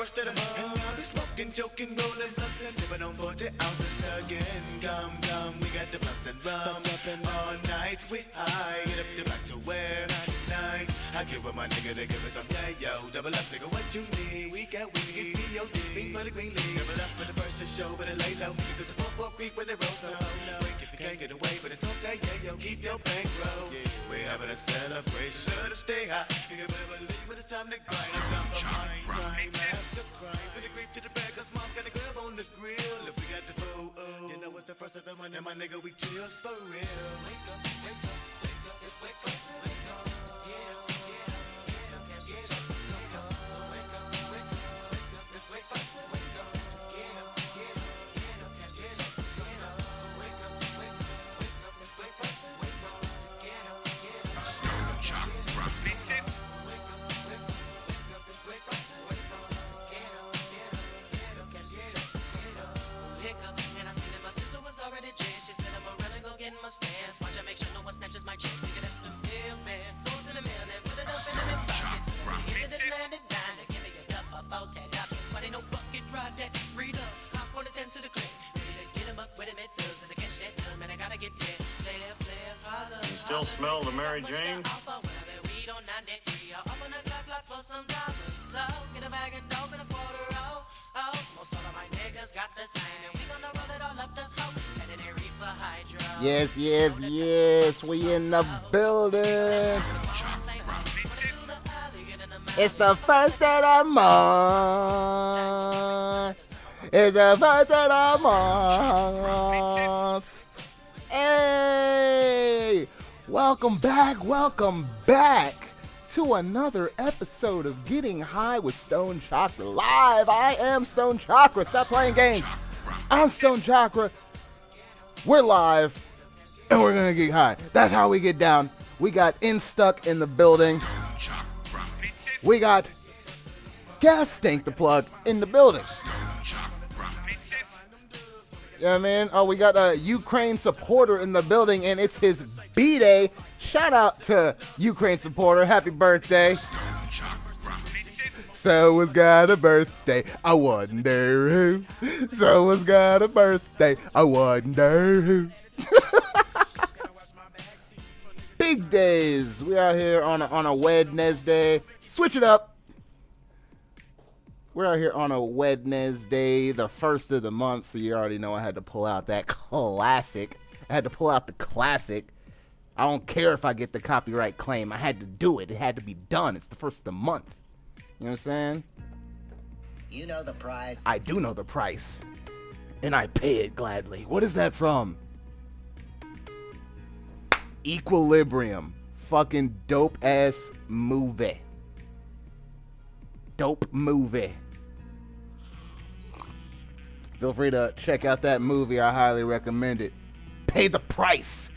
first of the month. And now we smoking, joking, rolling, bustin', sipping on 40 ounces again. Gum, gum, we got the bustin' rum. All night we high, get up the back to where 99. I give with my nigga to give me some yo. Double up, nigga, what you need? We got weed to get P.O.D. Fiend for the green league. Double up for the first to show, but it lay low. Cause the pop creep when they roll so. Break if you can't get away, but it toast that yo. Keep your bankroll. We having a celebration to stay high. You can better believe when it's time to grind. Crime after crime. From the creep to the bag, cause mom's got a grab on the grill. If we got the foe, you know it's the first of the month. And my nigga, we chills for real. Wake up, wake up, wake up, it's wake up, wake up. Stance. Watch I make sure no one snatches my chain. Nigga, that's the real man. Sold to the mill and put it up in the pockets. Hit it and landed down. Give me a duck about that. But ain't no bucket ride that. Read up. Hop on the 10 to the clip. Ready to get him up with him at thills. And to catch that dub, man, I gotta get there. Player, holler. You still smell the Mary Jane? We don't 93. I'll open the clock for some dollars. So get a bag of dope and a quarter roll. Oh, most all of my niggas got the same. And we gonna roll it all up the smoke. And then they reef for hydro. Yes, yes, yes. We in the building. It's the first of the month. It's the first of the month. Hey, welcome back to another episode of Getting High with Stoned Chakra Live. I am Stoned Chakra. Stop playing games. I'm Stoned Chakra. We're live, and we're gonna get high. That's how we get down. We got Stuck in the building. We got Gas Stank the Plug in the building. Yeah, man. Oh, we got a Ukraine supporter in the building, and it's his B-Day. Shout out to Ukraine supporter. Happy birthday. Someone's got a birthday, I wonder who. Someone's got a birthday, I wonder who. Big days. We out here on a Wednesday. Switch it up. We're out here on a Wednesday, the first of the month, so you already know I had to pull out that classic. I had to pull out the classic. I don't care if I get the copyright claim. I had to do it. It had to be done. It's the first of the month. You know what I'm saying? You know the price. I do know the price. And I pay it gladly. What is that from? Equilibrium. Fucking dope ass movie. Dope movie. Feel free to check out that movie. I highly recommend it. Pay the price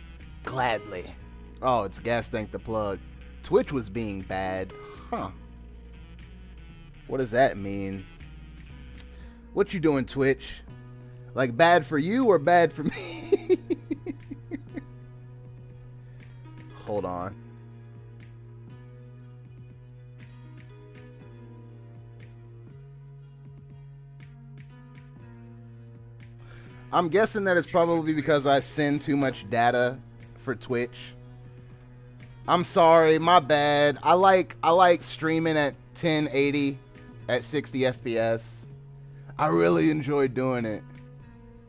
gladly. Oh, it's Gas Tank the Plug. Twitch was being bad. Huh. What does that mean? What you doing, Twitch? Like bad for you or bad for me? Hold on. I'm guessing that it's probably because I send too much data for Twitch. I'm sorry, my bad. I like streaming at 1080 at 60 FPS. I really enjoy doing it.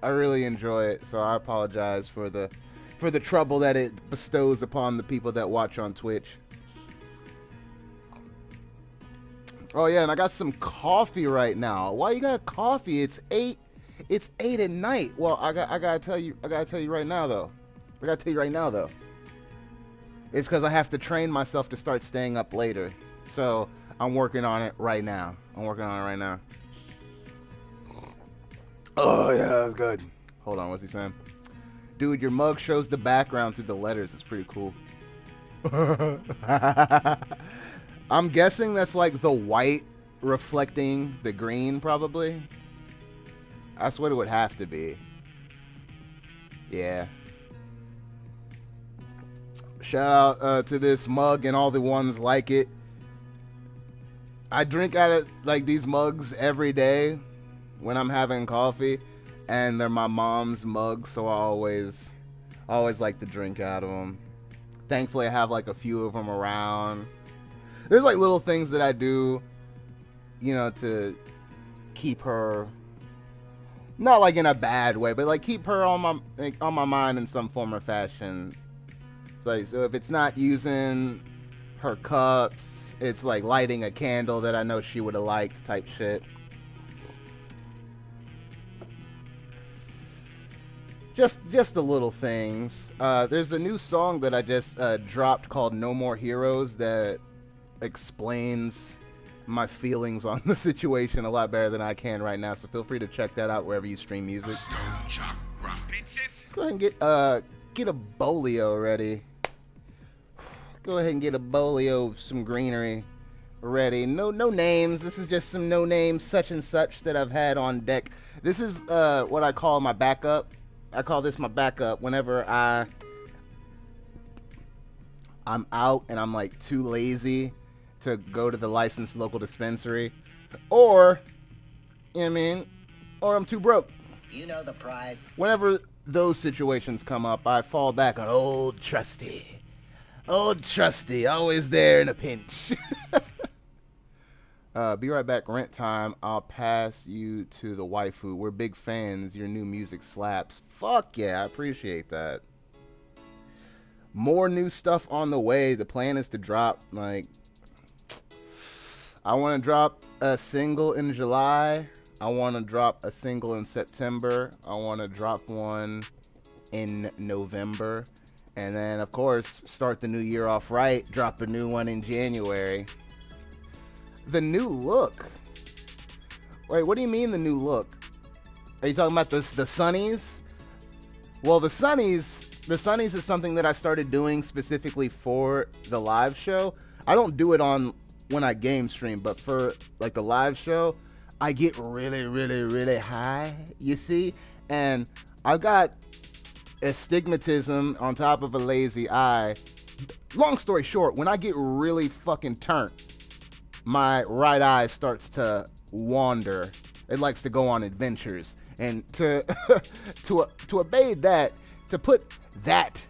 I really enjoy it, so I apologize for the trouble that it bestows upon the people that watch on Twitch. Oh yeah, and I got some coffee right now. Why you got coffee? It's 8 at night. Well, I gotta tell you right now though. It's because I have to train myself to start staying up later. So I'm working on it right now. Oh yeah, that's good. Hold on, what's he saying? Dude, your mug shows the background through the letters. It's pretty cool. I'm guessing that's like the white reflecting the green, probably. That's what it would have to be. Yeah. Shout out to this mug and all the ones like it. I drink out of like these mugs every day when I'm having coffee, and they're my mom's mugs, so I always like to drink out of them. Thankfully, I have like a few of them around. There's like little things that I do, to keep her, not like in a bad way, but like keep her on my mind in some form or fashion. So if it's not using her cups, it's like lighting a candle that I know she would have liked, type shit. Just the little things. There's a new song that I just dropped called No More Heroes that explains my feelings on the situation a lot better than I can right now, so feel free to check that out wherever you stream music. Stoned Chakra, bitches. Let's go ahead and get a bolio ready. Go ahead and get a bolio of some greenery ready. No names. This is just some no names such and such that I've had on deck. This is what I call my backup. I call this my backup whenever I'm out and I'm like too lazy to go to the licensed local dispensary, or or I'm too broke. You know the prize. Whenever those situations come up, I fall back on old trusty, always there in a pinch. Be right back. Rent time. I'll pass you to the waifu. We're big fans. Your new music slaps. Fuck yeah, I appreciate that. More new stuff on the way. The plan is to drop, I want to drop a single in July. I want to drop a single in September. I want to drop one in November. And then, of course, start the new year off right. Drop a new one in January. The new look. Wait, what do you mean the new look? Are you talking about the Sunnies? Well, the Sunnies is something that I started doing specifically for the live show. I don't do it on when I game stream, but for like the live show, I get really, really, really high, you see? And I've got astigmatism on top of a lazy eye. Long story short, when I get really fucking turned, my right eye starts to wander. It likes to go on adventures. And to obey that, to put that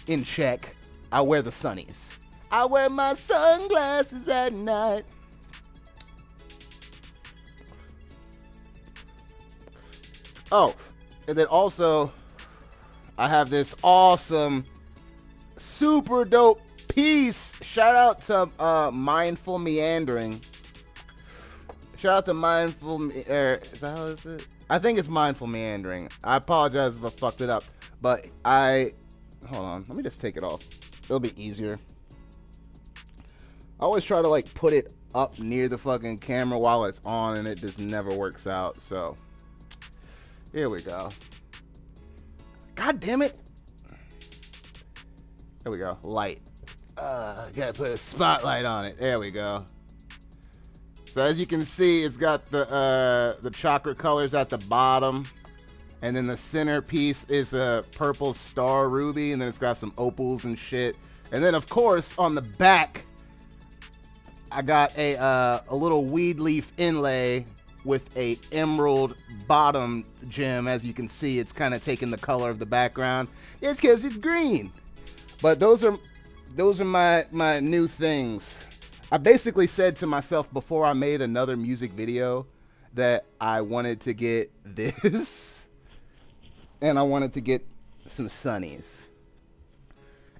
in check, I wear the Sunnies. I wear my sunglasses at night. Oh, and then also, I have this awesome, super dope piece. Shout out to Mindful Meandering. Shout out to Mindful, is that how is it? I think it's Mindful Meandering. I apologize if I fucked it up, but hold on, let me just take it off. It'll be easier. I always try to like put it up near the fucking camera while it's on, and it just never works out. So here we go. God damn it. There we go. Light. Gotta put a spotlight on it. There we go. So as you can see, it's got the chakra colors at the bottom, and then the center piece is a purple star ruby, and then it's got some opals and shit. And then of course on the back, I got a little weed leaf inlay with a emerald bottom gem. As you can see, it's kind of taking the color of the background. It's because it's green. But those are my new things. I basically said to myself before I made another music video that I wanted to get this and I wanted to get some Sunnies.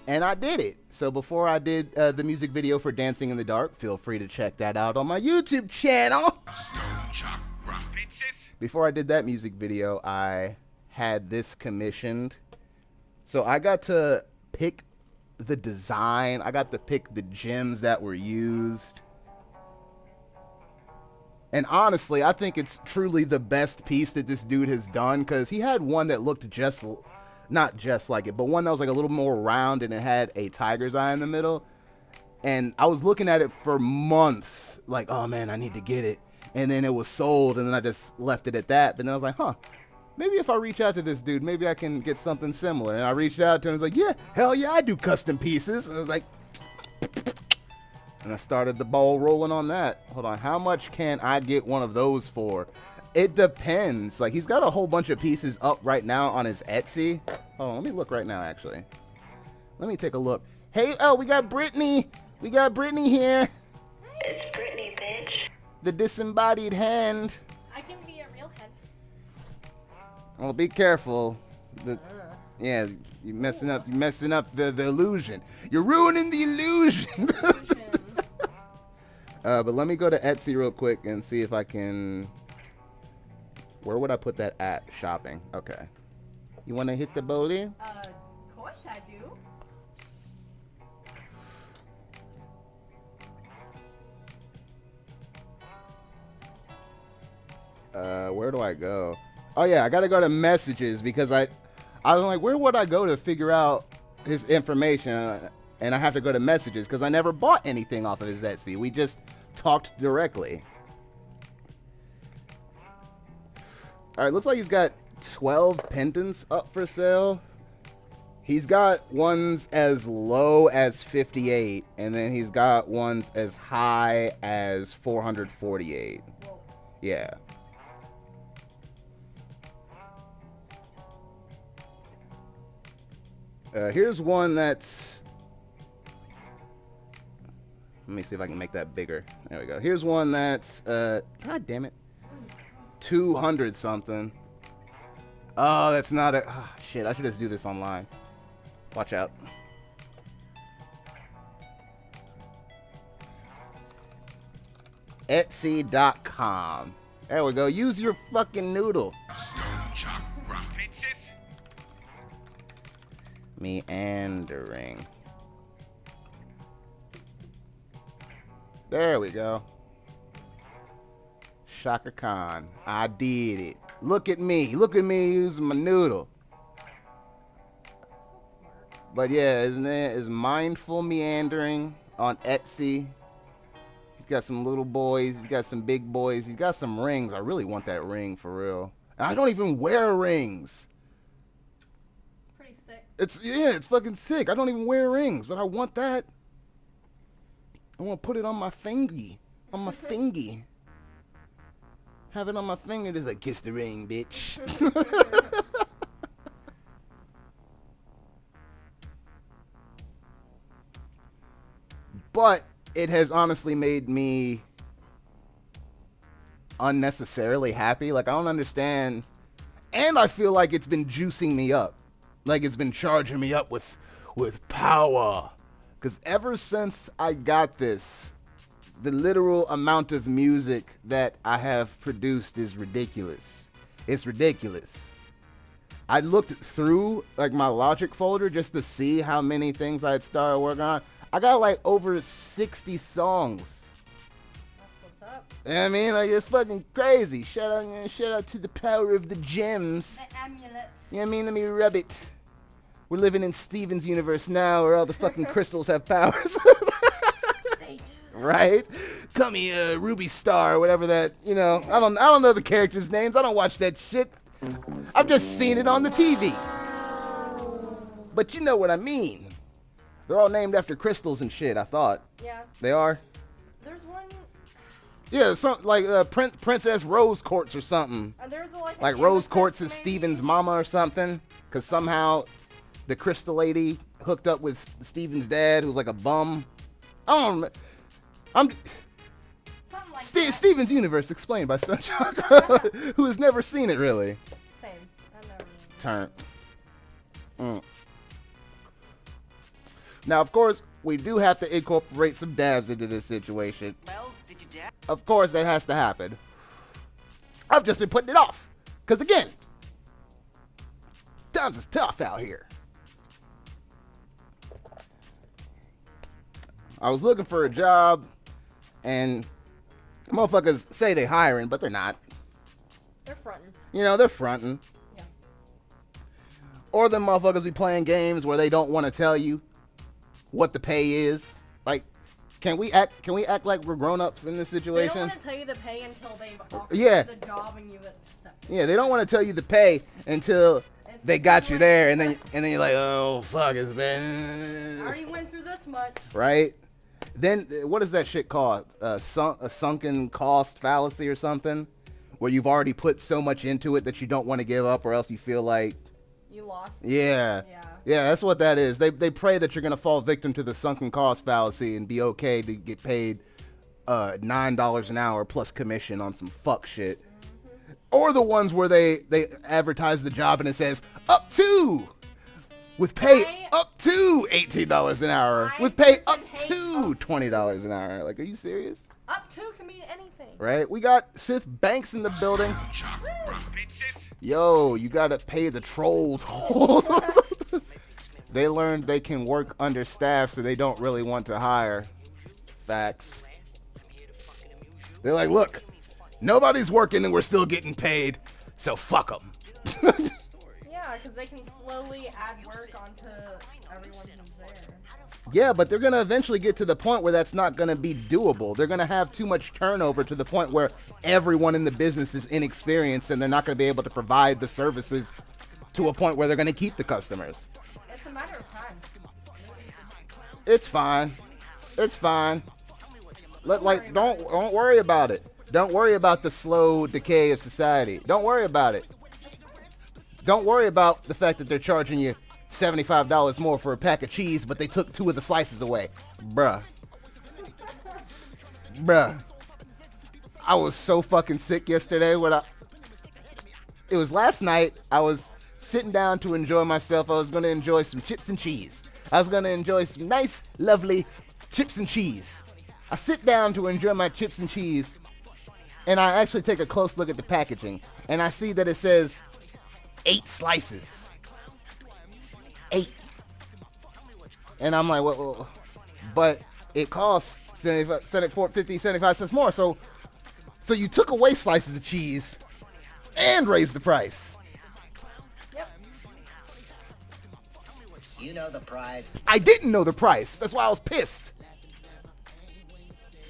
And I did it. So before I did the music video for Dancing in the Dark, feel free to check that out on my YouTube channel. Stoned Chakra, bitches. Before I did that music video, I had this commissioned. So I got to pick the design. I got to pick the gems that were used. And honestly, I think it's truly the best piece that this dude has done, because he had one that looked not just like it, but one that was like a little more round and it had a tiger's eye in the middle. And I was looking at it for months, like, oh man, I need to get it. And then it was sold, and then I just left it at that. But then I was like, huh, maybe if I reach out to this dude, maybe I can get something similar. And I reached out to him, and was like, yeah, hell yeah, I do custom pieces. And I was like, And I started the ball rolling on that. Hold on, how much can I get one of those for? It depends. Like, he's got a whole bunch of pieces up right now on his Etsy. Hold on, let me look right now, actually. Let me take a look. Hey, oh, we got Brittany. We got Brittany here. It's Brittany, bitch. The disembodied hand. I can be a real head. Well, be careful. Yeah, you're messing up the illusion. You're ruining the illusion. But let me go to Etsy real quick and see if I can... Where would I put that at? Shopping. Okay. You want to hit the bowling? Of course I do. Where do I go? Oh yeah, I gotta go to messages because I was like, where would I go to figure out his information? And I have to go to messages because I never bought anything off of his Etsy. We just talked directly. All right, looks like he's got 12 pendants up for sale. He's got ones as low as 58, and then he's got ones as high as 448. Yeah. Here's one that's... Let me see if I can make that bigger. There we go. Here's one that's... God damn it. 200 something. Oh, that's not a... Oh, shit, I should just do this online. Watch out. Etsy.com. There we go. Use your fucking noodle. Stoned Chakra. Bitches. Meandering. There we go. Shaka Khan. I did it. Look at me. Look at me using my noodle. But yeah, his name is Mindful Meandering on Etsy. He's got some little boys. He's got some big boys. He's got some rings. I really want that ring for real. And I don't even wear rings. Pretty sick. It's fucking sick. I don't even wear rings, but I want that. I want to put it on my fingy. On my fingy. Have it on my finger. Just like, kiss the ring, bitch. But it has honestly made me unnecessarily happy. Like, I don't understand. And I feel like it's been juicing me up. Like, it's been charging me up with power. Because ever since I got this, the literal amount of music that I have produced is ridiculous. It's ridiculous. I looked through, like, my Logic folder just to see how many things I had started working on. I got, like, over 60 songs. That's what's up. You know what I mean? Like, it's fucking crazy. Shout out to the power of the gems. The amulet. You know what I mean? Let me rub it. We're living in Steven's universe now where all the fucking crystals have powers. They do. Right? Call me Ruby Star or whatever that, you know. I don't know the characters' names. I don't watch that shit. I've just seen it on the TV. But you know what I mean. They're all named after crystals and shit, I thought. Yeah. They are? There's one. Yeah, something like Princess Rose Quartz or something. There's Like Rose Quartz is Steven's mama or something. Because somehow the crystal lady hooked up with Steven's dad, who's like a bum. I don't know. Something like that. Steven's Universe explained by Stoned Chakra, who has never seen it really. Same. I never. Turn. Now, of course, we do have to incorporate some dabs into this situation. Well, did you dab? Of course, that has to happen. I've just been putting it off. Because, again, times is tough out here. I was looking for a job, and motherfuckers say they hiring, but they're not. They're fronting. You know, they're fronting. Yeah. Or the motherfuckers be playing games where they don't want to tell you what the pay is. Like, can we act like we're grown-ups in this They situation? don't want to tell you the pay until they've offered Yeah. you the job and you accept it. Yeah, they don't want to tell you the pay until they got you there, and then you're like, oh fuck, it's I been already went through this much. right. Then what is that shit called? A sunken cost fallacy or something, where you've already put so much into it that you don't want to give up, or else you feel like You lost. yeah. That's what that is. They pray that you're gonna fall victim to the sunken cost fallacy and be okay to get paid $9 an hour plus commission on some fuck shit. Or the ones where they advertise the job and it says up to, with pay up to $18 an hour, with pay up to $20 an hour. Like, are you serious? Up to can mean anything. Right? We got Sith Banks in the building. Chakra, bitches. Yo, you gotta pay the trolls. They learned they can work understaffed, so they don't really want to hire. Facts. They're like, look, nobody's working and we're still getting paid, so fuck them. Yeah, because they can slowly add work onto everyone who's there. Yeah, but they're going to eventually get to the point where that's not going to be doable. They're going to have too much turnover to the point where everyone in the business is inexperienced and they're not going to be able to provide the services to a point where they're going to keep the customers. It's a matter of time. It's fine. It's fine. Don't worry about it. Don't worry about the slow decay of society. Don't worry about it. Don't worry about the fact that they're charging you $75 more for a pack of cheese, but they took 2 of the slices away. Bruh. I was so fucking sick yesterday it was last night. I was sitting down to enjoy myself. I was going to enjoy some chips and cheese. I was going to enjoy some nice, lovely chips and cheese. I sit down to enjoy my chips and cheese, and I actually take a close look at the packaging, and I see that it says 8 slices. 8. And I'm like, well, but it costs 75 cents more. So you took away slices of cheese and raised the price. Yep. You know the price. I didn't know the price. That's why I was pissed.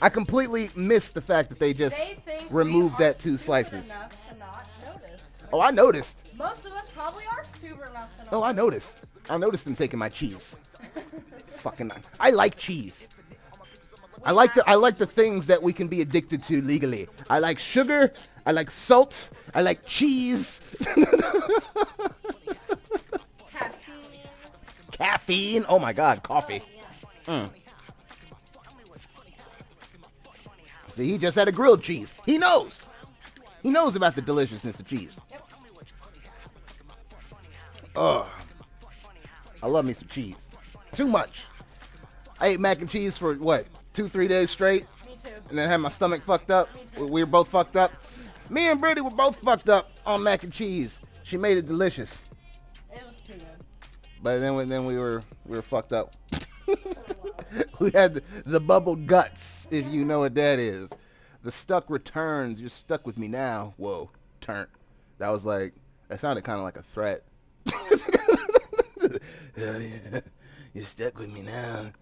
I completely missed the fact that they just They think removed we are that 2 stupid slices. enough to not notice. Oh, I noticed. Most of us probably are stupid enough to not Oh, I noticed. I noticed them taking my cheese. Fucking, I like cheese. I like the things that we can be addicted to legally. I like sugar. I like salt. I like cheese. Caffeine. Caffeine. Oh my God, coffee. See, he just had a grilled cheese. He knows. He knows about the deliciousness of cheese. Ugh. I love me some cheese. Too much. I ate mac and cheese for, 2-3 days straight? Me too. And then had my stomach fucked up. We were both fucked up. Me and Brittany were both fucked up on mac and cheese. She made it delicious. It was too good. But then we were fucked up. We had the bubble guts, if you know what that is. The stuck returns. You're stuck with me now. Whoa, turn. That sounded kind of like a threat. Yeah, you're stuck with me now.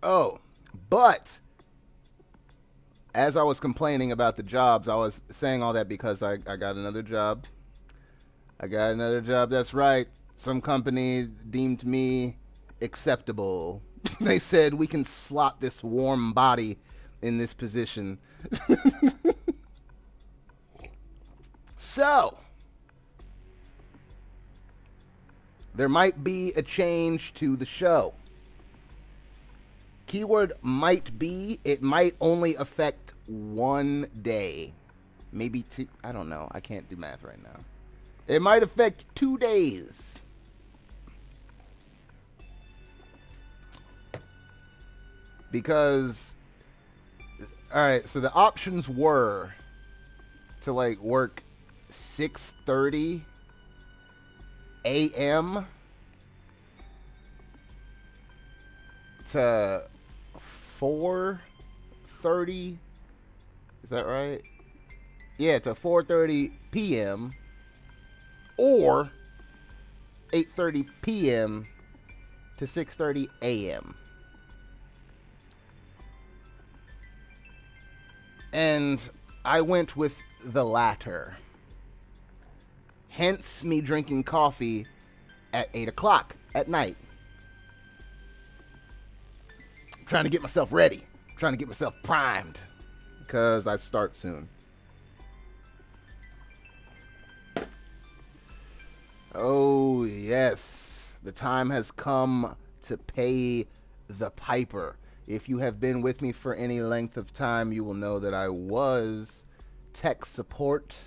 Oh, but as I was complaining about the jobs, I was saying all that because I got another job. That's right. Some company deemed me acceptable. They said we can slot this warm body in this position. So, there might be a change to the show. Keyword might be, it might only affect 1 day. Maybe 2. I don't know. I can't do math right now. It might affect 2 days. Because, alright, so the options were to work 6:30 a.m. to 4:30. Is that right? Yeah, to 4:30 p.m. or 8:30 p.m. to 6:30 a.m. And I went with the latter. Hence me drinking coffee at 8 o'clock at night. Trying to get myself ready. Trying to get myself primed. Because I start soon. Oh, yes. The time has come to pay the piper. If you have been with me for any length of time, you will know that I was tech support.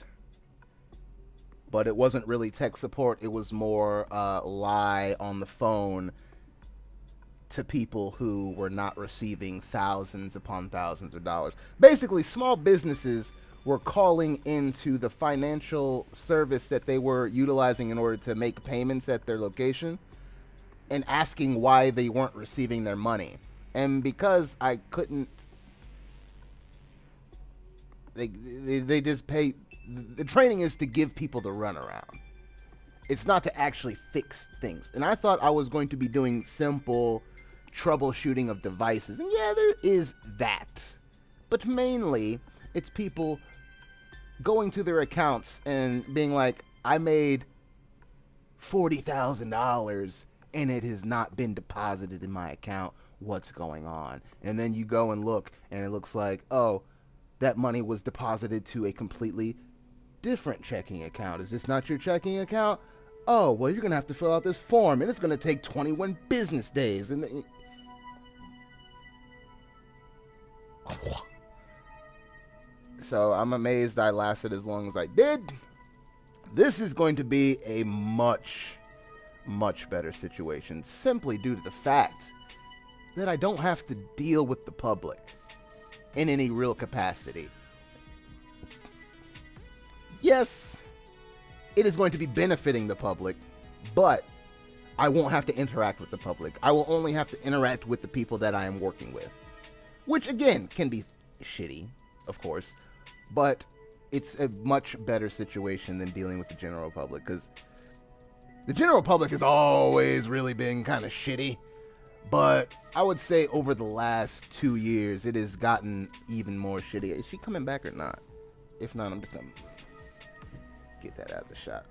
But it wasn't really tech support. It was more lie on the phone to people who were not receiving thousands upon thousands of dollars. Basically, small businesses were calling into the financial service that they were utilizing in order to make payments at their location and asking why they weren't receiving their money. And because I couldn't, they just pay. The training is to give people the runaround. It's not to actually fix things. And I thought I was going to be doing simple troubleshooting of devices. And yeah, there is that. But mainly, it's people going to their accounts and being like, I made $40,000 and it has not been deposited in my account. What's going on? And then you go and look, and it looks like, oh, that money was deposited to a completely different checking account. Is this not your checking account? Oh, well, you're going to have to fill out this form, and it's going to take 21 business days. And so I'm amazed I lasted as long as I did. This is going to be a much, much better situation, simply due to the fact that I don't have to deal with the public in any real capacity. Yes, it is going to be benefiting the public, but I won't have to interact with the public. I will only have to interact with the people that I am working with, which again can be shitty, of course, but it's a much better situation than dealing with the general public, because the general public has always really been kind of shitty, but I would say over the last 2 years, it has gotten even more shitty. Is she coming back or not? If not, I'm just going to get that out of the shot.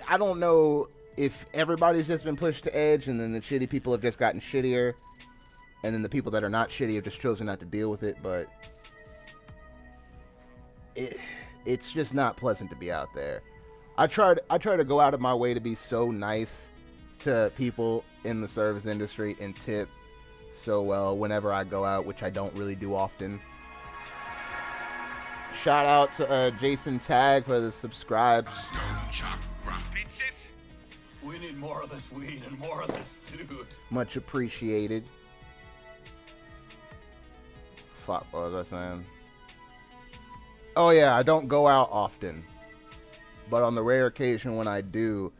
I don't know if everybody's just been pushed to edge and then the shitty people have just gotten shittier and then the people that are not shitty have just chosen not to deal with it, but it's just not pleasant to be out there. I try to go out of my way to be so nice to people in the service industry and tip so well whenever I go out, which I don't really do often. Shout out to Jason Tag for the subscribe. Stoned Chakra. We need more of this weed and more of this dude. Much appreciated. Fuck, what was I saying? Oh yeah, I don't go out often. But on the rare occasion when I do,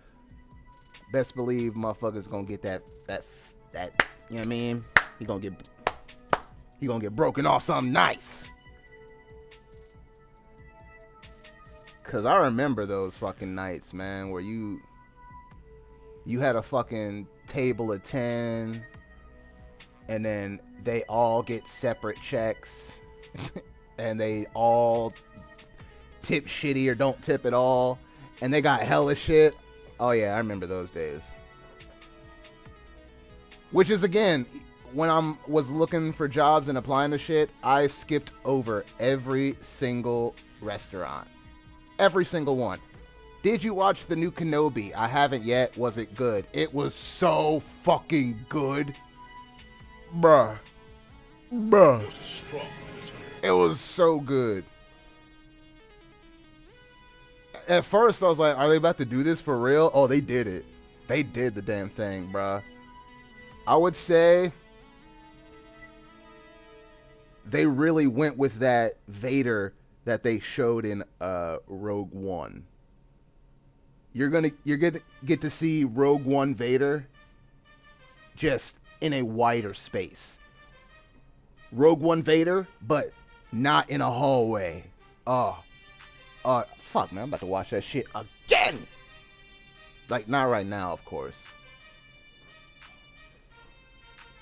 best believe motherfucker's gonna get that, you know what I mean? He gonna get broken off something nice. Cause I remember those fucking nights, man, where you had a fucking table of 10 and then they all get separate checks and they all tip shitty or don't tip at all and they got hella shit. Oh yeah, I remember those days. Which is, again, when I was looking for jobs and applying to shit, I skipped over every single restaurant. Every single one. Did you watch the new Kenobi? I haven't yet. Was it good? It was so fucking good. Bruh. It was so good. At first, I was like, are they about to do this for real? Oh, they did it. They did the damn thing, bruh. I would say they really went with that Vader that they showed in Rogue One. You're gonna get to see Rogue One Vader just in a wider space. Rogue One Vader, but not in a hallway. Fuck, man, I'm about to watch that shit again. Like, not right now, of course.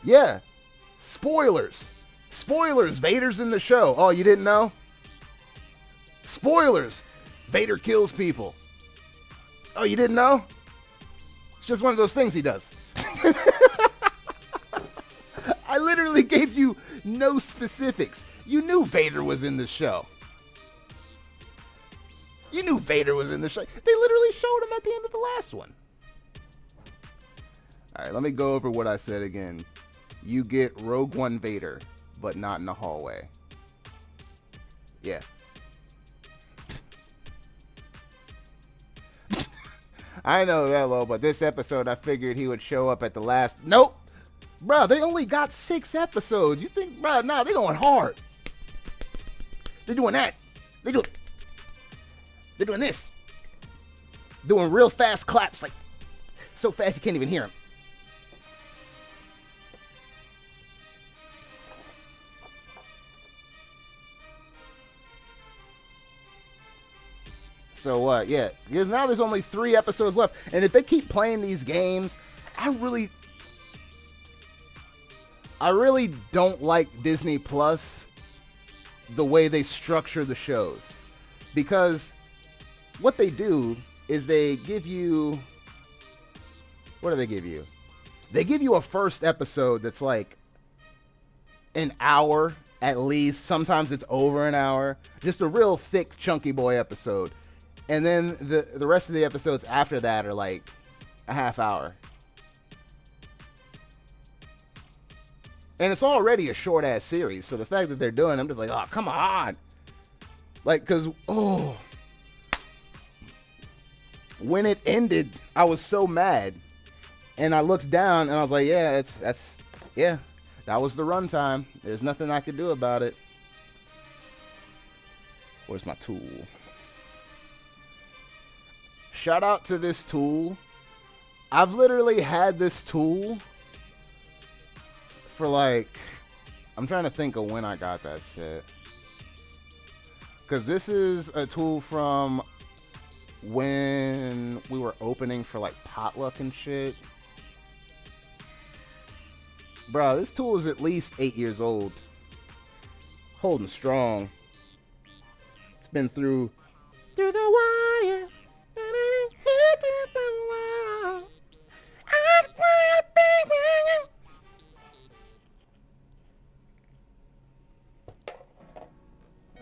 Yeah, spoilers. Vader's in the show. Oh, you didn't know? Spoilers. Vader kills people. Oh, you didn't know? It's just one of those things he does. I literally gave you no specifics. You knew Vader was in the show. You knew Vader was in the show. They literally showed him at the end of the last one. All right, let me go over what I said again. You get Rogue One Vader, but not in the hallway. Yeah. I know that, low, but this episode I figured he would show up at the last. Nope. Bro, they only got 6 episodes. You think, bro, nah, they going hard. They're doing that. They're doing this. Doing real fast claps, like so fast you can't even hear them. So what? Yeah, because now there's only 3 episodes left, and if they keep playing these games, I really don't like Disney Plus the way they structure the shows, because what they do is they give you, what do they give you? They give you a first episode that's like an hour at least. Sometimes it's over an hour. Just a real thick, chunky boy episode. And then the rest of the episodes after that are like a half hour. And it's already a short-ass series. So the fact that they're doing, I'm just like, oh, come on. Like, because, oh. When it ended, I was so mad. And I looked down and I was like, yeah, that was the runtime. There's nothing I could do about it. Where's my tool? Shout out to this tool. I've literally had this tool for like, I'm trying to think of when I got that shit. Because this is a tool from when we were opening for like potluck and shit. Bro, this tool is at least 8 years old. Holding strong. It's been through the wire.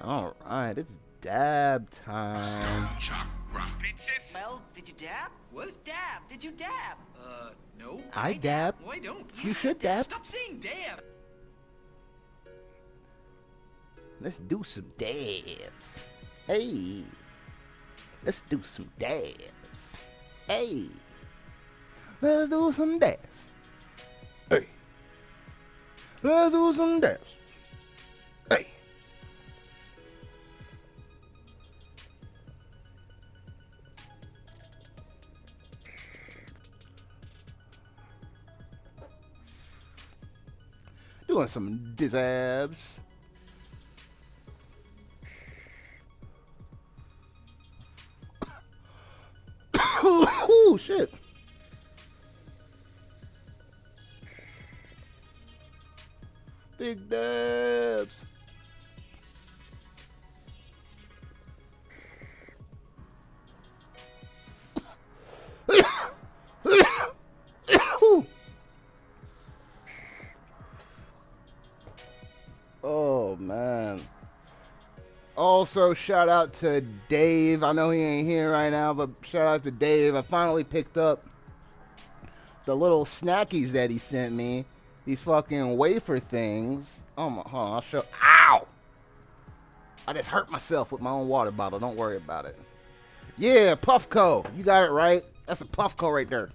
All right, it's dab time. Stoned Chakra. Bitches. Well, did you dab? What? Dab? Did you dab? No. I dab. No, I don't. You should dab. Stop saying dab. Let's do some dabs. Hey. Let's do some dabs. Hey. Let's do some dabs. Hey. Let's do some dabs. Hey. Doing some dizzabs. Oh shit. Big dabs. Oh man. Also, shout out to Dave. I know he ain't here right now, but shout out to Dave. I finally picked up the little snackies that he sent me. These fucking wafer things. Oh my, hold on, I'll show. Ow! I just hurt myself with my own water bottle. Don't worry about it. Yeah, Puffco. You got it right. That's a Puffco right there.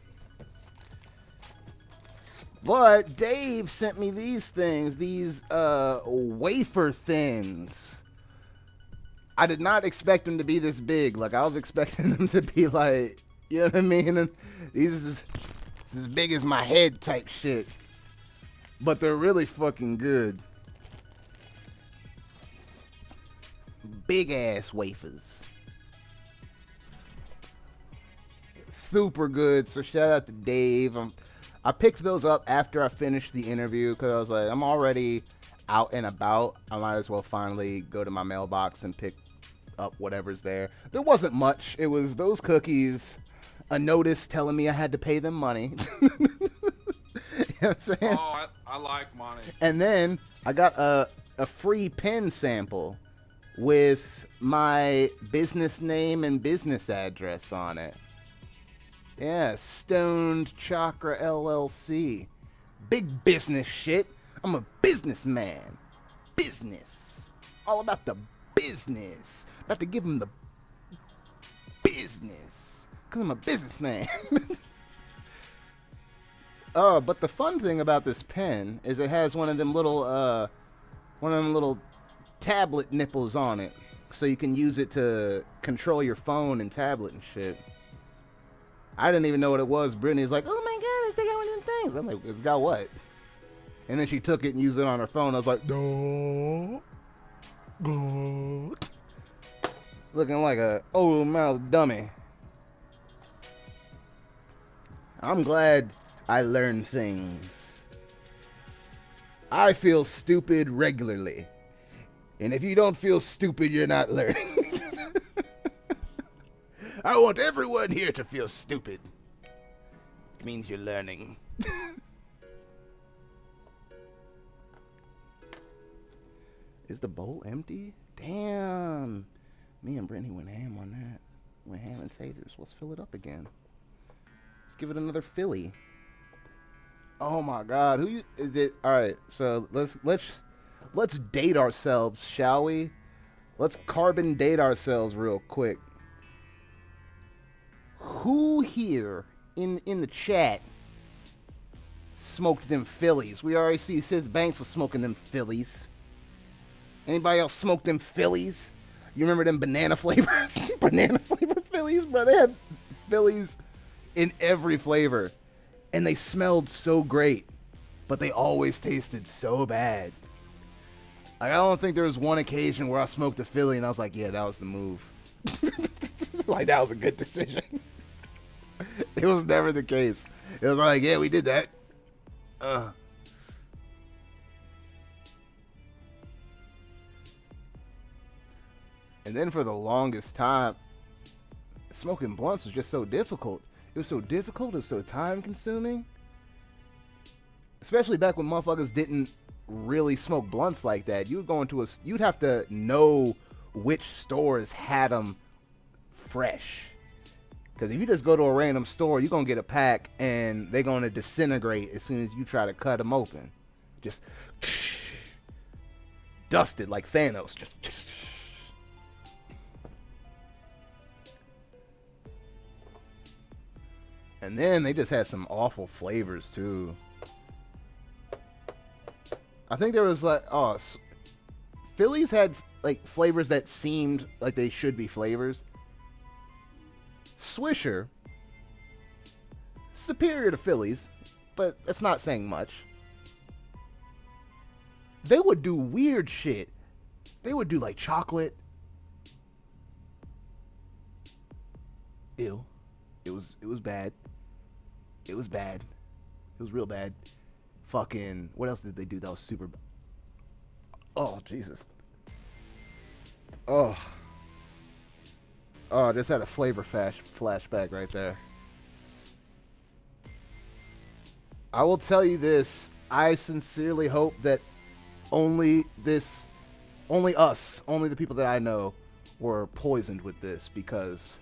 But Dave sent me these things, these wafer thins. I did not expect them to be this big. Like, I was expecting them to be like, you know what I mean? And these is as big as my head type shit. But they're really fucking good. Big ass wafers. Super good. So shout out to Dave. I picked those up after I finished the interview because I was like, I'm already out and about. I might as well finally go to my mailbox and pick up whatever's there. There wasn't much. It was those cookies, a notice telling me I had to pay them money. You know what I'm saying? Oh, I like money. And then I got a free pen sample with my business name and business address on it. Yeah, Stoned Chakra LLC. Big business shit. I'm a businessman. Business. All about the business. About to give him the business. Because I'm a businessman. Oh, but the fun thing about this pen is it has one of them little tablet nipples on it. So you can use it to control your phone and tablet and shit. I didn't even know what it was. Brittany's like, oh my god, it's got one of them things. I'm like, it's got what? And then she took it and used it on her phone. I was like, no. Looking like a old mouth dummy. I'm glad I learned things. I feel stupid regularly. And if you don't feel stupid, you're not learning. I want everyone here to feel stupid. It means you're learning. Is the bowl empty? Damn. Me and Brittany went ham on that. Went ham and taters. Let's fill it up again. Let's give it another Philly. Oh my god. Who is it? Alright, so let's date ourselves, shall we? Let's carbon date ourselves real quick. Who here in the chat smoked them Phillies? We already see Sid Banks was smoking them Phillies. Anybody else smoke them Phillies? You remember them banana flavors? Banana flavor Phillies, bro. They have Phillies in every flavor. And they smelled so great. But they always tasted so bad. Like, I don't think there was one occasion where I smoked a Philly and I was like, yeah, that was the move. Like, that was a good decision. It was never the case. It was like, yeah, we did that. And then for the longest time, smoking blunts was just so difficult. It was so difficult. It was so time consuming. Especially back when motherfuckers didn't really smoke blunts like that. You would go into you'd have to know which stores had them fresh. Because if you just go to a random store, you're going to get a pack and they're going to disintegrate as soon as you try to cut them open. Just dusted like Thanos. Just. And then they just had some awful flavors too. I think there was like, Phillies had like flavors that seemed like they should be flavors. Swisher, superior to Phillies, but that's not saying much. They would do weird shit. They would do like chocolate. Ew. It was bad. It was bad. It was real bad. Fucking, what else did they do that was super bad? Oh, Jesus. Oh. Oh, I just had a flavor flashback right there. I will tell you this. I sincerely hope that only the people that I know were poisoned with this, because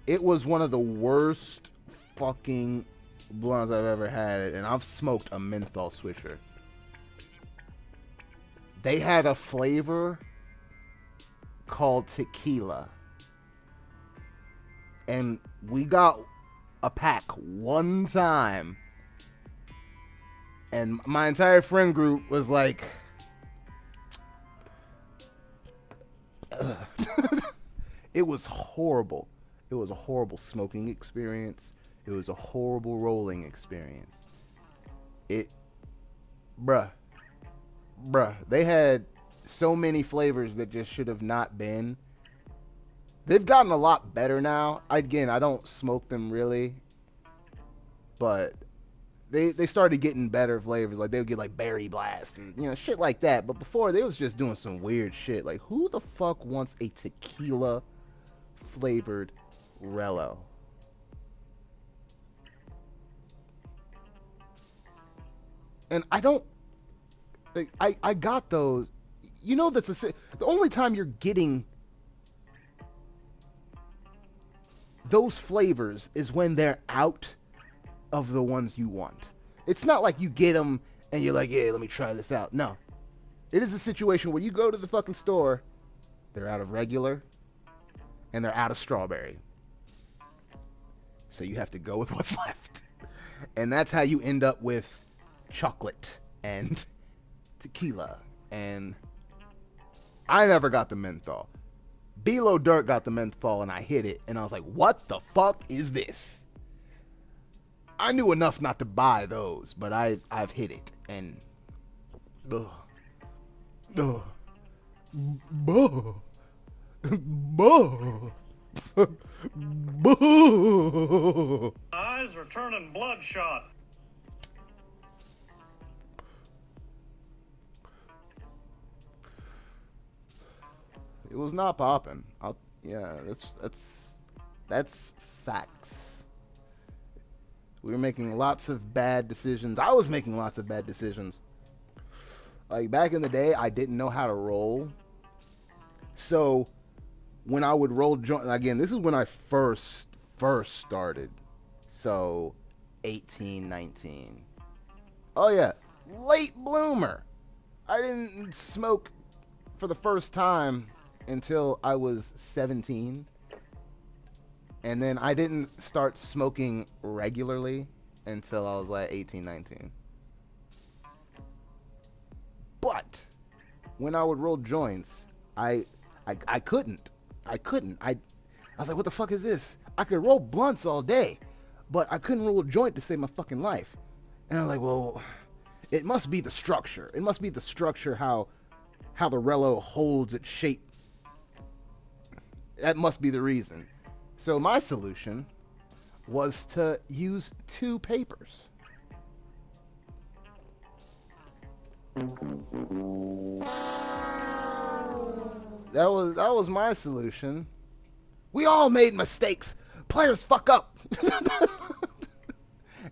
it was one of the worst fucking blunts I've ever had, and I've smoked a menthol swisher. They had a flavor called tequila, and we got a pack one time, and my entire friend group was like, it was horrible. It was a horrible smoking experience. It was a horrible rolling experience. Bruh, they had so many flavors that just should have not been. They've gotten a lot better now. Again, I don't smoke them really, but they started getting better flavors. Like, they would get like berry blast and shit like that. But before, they was just doing some weird shit. Like, who the fuck wants a tequila flavored Rello. And I don't, like, I got those. You know, that's the only time you're getting those flavors is when they're out of the ones you want. It's not like you get them and you're like, yeah, let me try this out. No. It is a situation where you go to the fucking store, they're out of regular, and they're out of strawberry. So you have to go with what's left. And that's how you end up with chocolate and tequila. And I never got the menthol. Below Dirt got the menthol and I hit it. And I was like, what the fuck is this? I knew enough not to buy those, but I've hit it. And ugh. Ugh. Buh. Buh. Buh. Eyes are turning bloodshot. It was not popping. Yeah, that's facts. We were making lots of bad decisions. I was making lots of bad decisions. Like back in the day, I didn't know how to roll. So when I would roll joint, again, this is when I first started. So 18, 19. Oh yeah, late bloomer. I didn't smoke for the first time until I was 17. And then I didn't start smoking regularly until I was like 18, 19. But when I would roll joints, I couldn't. I was like, what the fuck is this? I could roll blunts all day, but I couldn't roll a joint to save my fucking life. And I was like, well, it must be the structure. It must be the structure how the Rello holds its shape. That must be the reason. So my solution was to use 2 papers. That was my solution. We all made mistakes. Players fuck up.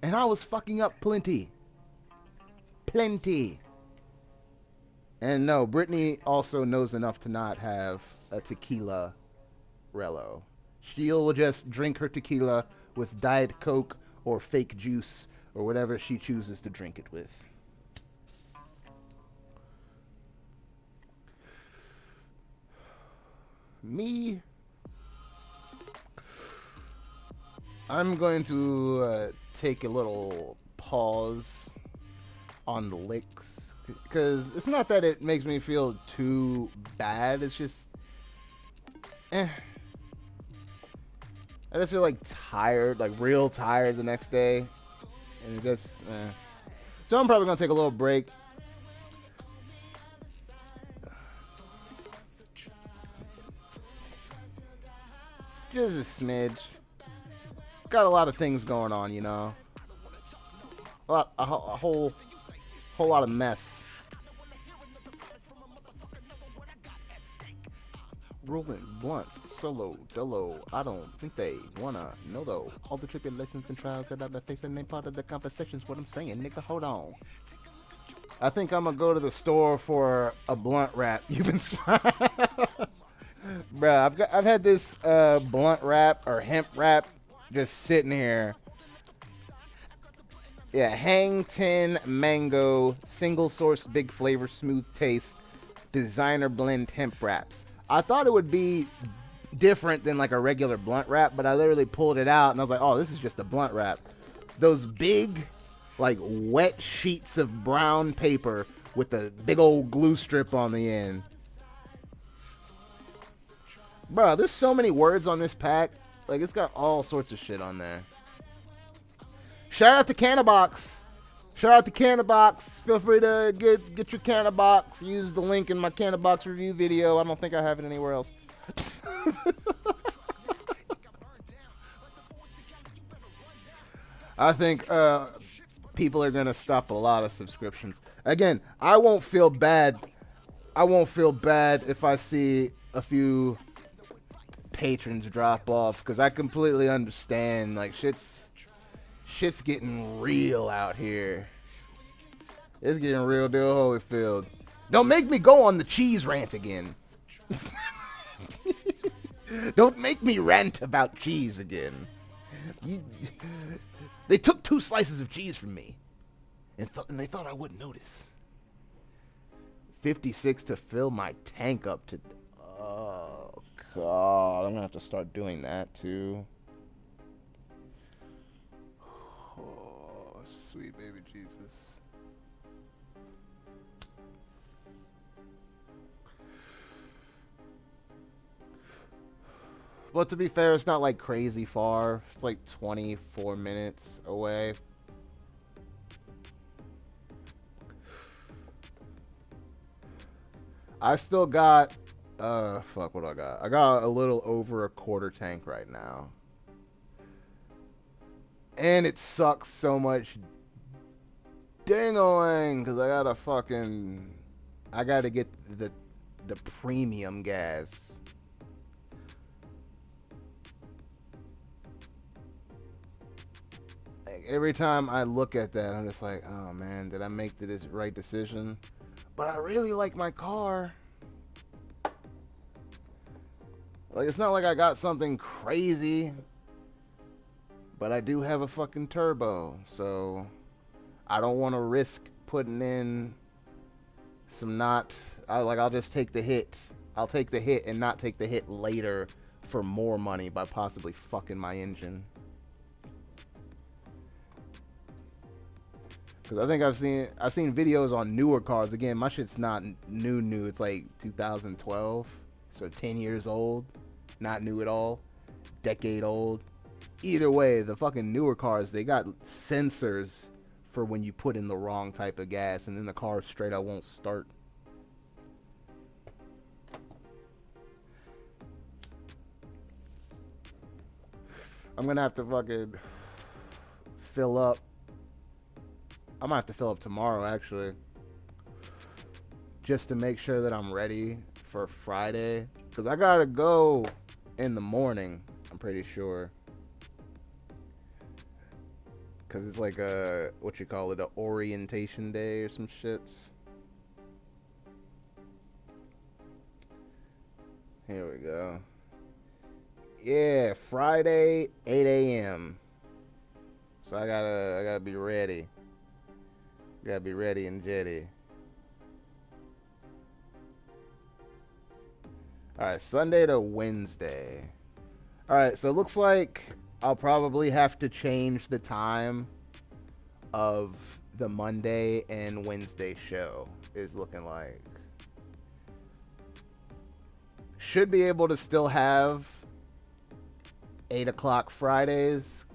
And I was fucking up plenty. Plenty. And no, Brittany also knows enough to not have a tequila Rello. She'll just drink her tequila with Diet Coke or fake juice or whatever she chooses to drink it with. Me, I'm going to take a little pause on the licks, because it's not that it makes me feel too bad, it's just I just feel like tired, like real tired the next day, and it just so I'm probably gonna take a little break. Just a smidge. Got a lot of things going on, you know. A whole lot of meth. Rolling blunts, solo, dolo. I don't think they wanna know though. All the tribulations and trials that I've been facing ain't part of the conversation's what I'm saying, nigga. Hold on. I think I'm gonna go to the store for a blunt wrap. You've been Bruh, I've had this blunt wrap or hemp wrap just sitting here. Yeah, Hang 10 Mango, single source, big flavor, smooth taste, designer blend hemp wraps. I thought it would be different than like a regular blunt wrap, but I literally pulled it out and I was like, oh, this is just a blunt wrap. Those big, like wet sheets of brown paper with a big old glue strip on the end. Bro, there's so many words on this pack. Like, it's got all sorts of shit on there. Shout out to Cannabox. Shout out to Cannabox. Feel free to get your Cannabox. Use the link in my Cannabox review video. I don't think I have it anywhere else. I think people are going to stop a lot of subscriptions. Again, I won't feel bad. I won't feel bad if I see a few patrons drop off, because I completely understand. Like, shit's getting real out here. It's getting real deal Holyfield. Don't make me go on the cheese rant again. Don't make me rant about cheese again. They took 2 slices of cheese from me, and they thought I wouldn't notice. 56 to fill my tank up to... Oh, God. I'm going to have to start doing that, too. Oh, sweet baby Jesus. But to be fair, it's not like crazy far. It's like 24 minutes away. I still got, fuck, what do I got? I got a little over a quarter tank right now. And it sucks so much ding-a-lang, because I gotta get the premium gas. Like, every time I look at that, I'm just like, oh man, did I make the right decision? But I really like my car. Like, it's not like I got something crazy, but I do have a fucking turbo, so I don't want to risk putting in some I'll just take the hit. I'll take the hit and not take the hit later for more money by possibly fucking my engine. Because I think I've seen videos on newer cars. Again, my shit's not new. It's like 2012. So 10 years old. Not new at all. Decade old. Either way, the fucking newer cars, they got sensors for when you put in the wrong type of gas. And then the car straight out won't start. I'm going to have to fucking fill up. I might have to fill up tomorrow, actually, just to make sure that I'm ready for Friday, because I gotta go in the morning, I'm pretty sure, because it's like a, what you call it, a orientation day or some shits. Here we go. Yeah, Friday, 8 a.m. So I gotta be ready. Gotta be ready and jetty. Alright, Sunday to Wednesday. Alright, so it looks like I'll probably have to change the time of the Monday and Wednesday show, is looking like. Should be able to still have 8 o'clock Fridays.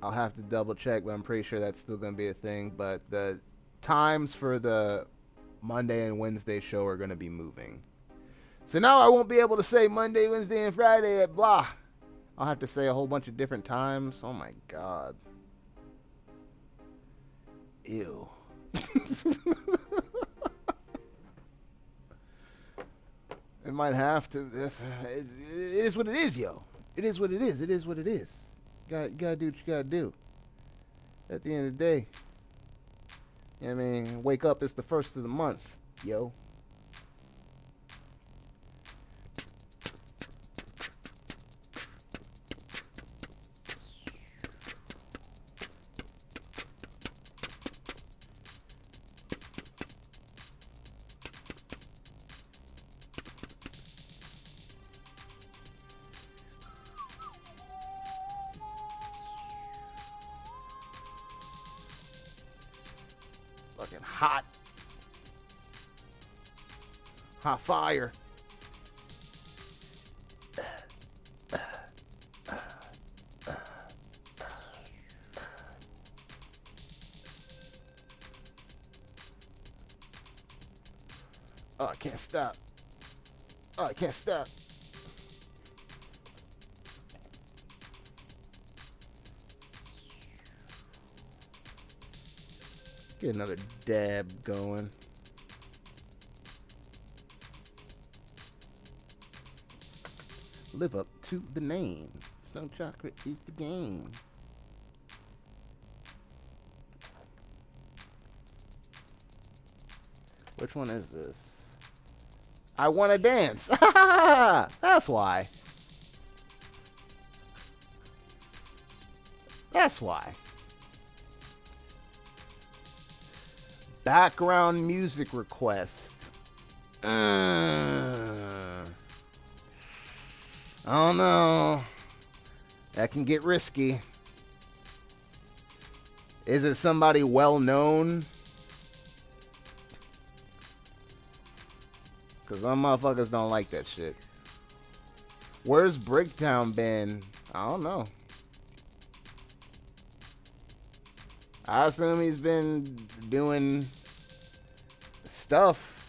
I'll have to double check, but I'm pretty sure that's still going to be a thing. But the times for the Monday and Wednesday show are going to be moving. So now I won't be able to say Monday, Wednesday, and Friday at blah. I'll have to say a whole bunch of different times. Oh my God. Ew. It might have to. It is what it is, yo. It is what it is. It is what it is. You gotta do what you gotta do. At the end of the day, you know what I mean, wake up, it's the first of the month, yo. Fucking hot. Hot fire. Oh, I can't stop. Oh, I can't stop. Get another dab going. live up to the name. Stoned Chakra is the game. Which one is this? I want to dance. That's why. That's why. Background music request. I don't know. That can get risky. Is it somebody well known? Because some motherfuckers don't like that shit. Where's Breakdown been? I don't know. I assume he's been doing stuff.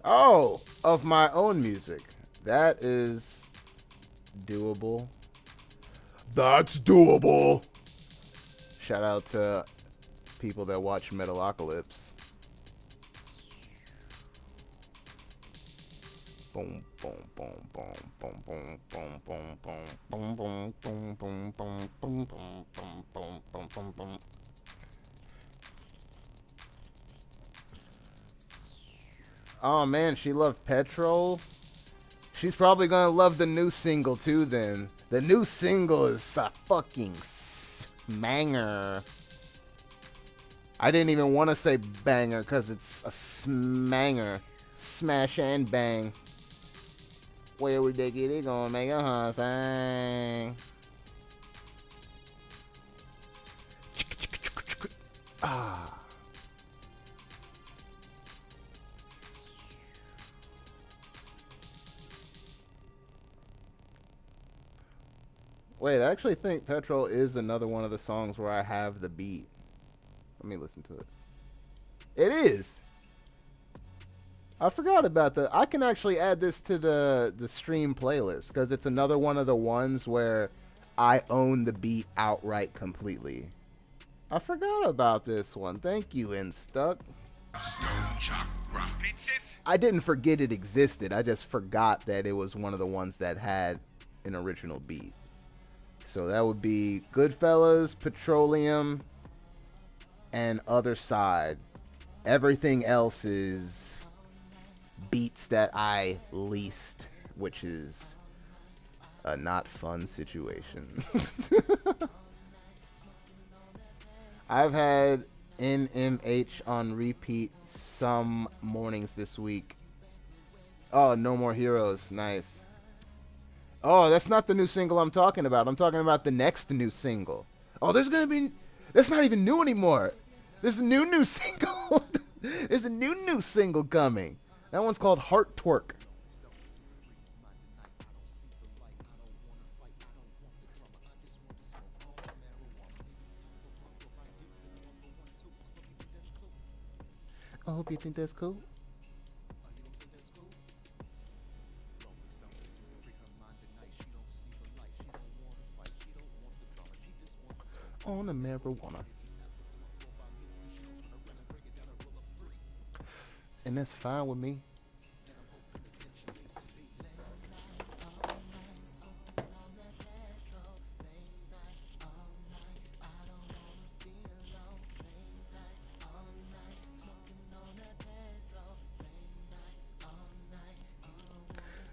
Oh, of my own music. That is doable. That's doable. Shout out to people that watch Metalocalypse. Boom, boom, boom, boom, boom, boom, boom, boom, boom, boom, boom, boom, boom, boom, boom, boom, boom, boom, boom, boom. Oh man, she loved Petrol. She's probably gonna love the new single too then. The new single is a fucking smanger. I didn't even want to say banger because it's a smanger. Smash and bang. Where we dig it, it gonna make a hunt thing. Ah. Wait, I actually think Petrol is another one of the songs where I have the beat. Let me listen to it. It is. I forgot about that. I can actually add this to the stream playlist because it's another one of the ones where I own the beat outright completely. I forgot about this one. Thank you, Instuck. Stoned Chakra. I didn't forget it existed. I just forgot that it was one of the ones that had an original beat. So that would be Goodfellas, Petroleum, and Other Side. Everything else is beats that I leased, which is a not fun situation. I've had NMH on repeat some mornings this week. Oh, No More Heroes. Nice. Oh, that's not the new single I'm talking about. I'm talking about the next new single. Oh, there's going to be... That's not even new anymore. There's a new single. There's a new single coming. That one's called Heart Twerk. I hope you think that's cool. On a marijuana. And that's fine with me.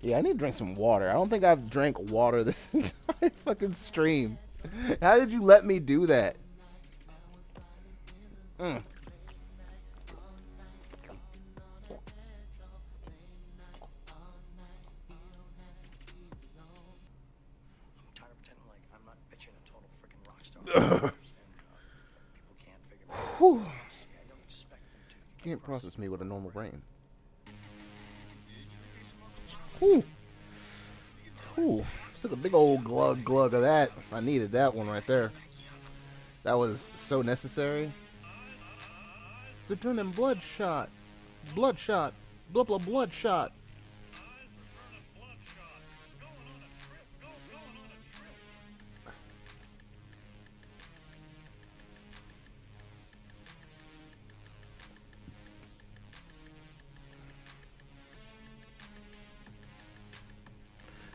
Yeah, I need to drink some water. I don't think I've drank water this entire fucking stream. How did you let me do that? Mm. Whew. Can't process me with a normal brain. Whew. Whew. Took a big old glug of that. I needed that one right there. That was so necessary. It's a turning bloodshot. Bloodshot. Blah blah bloodshot.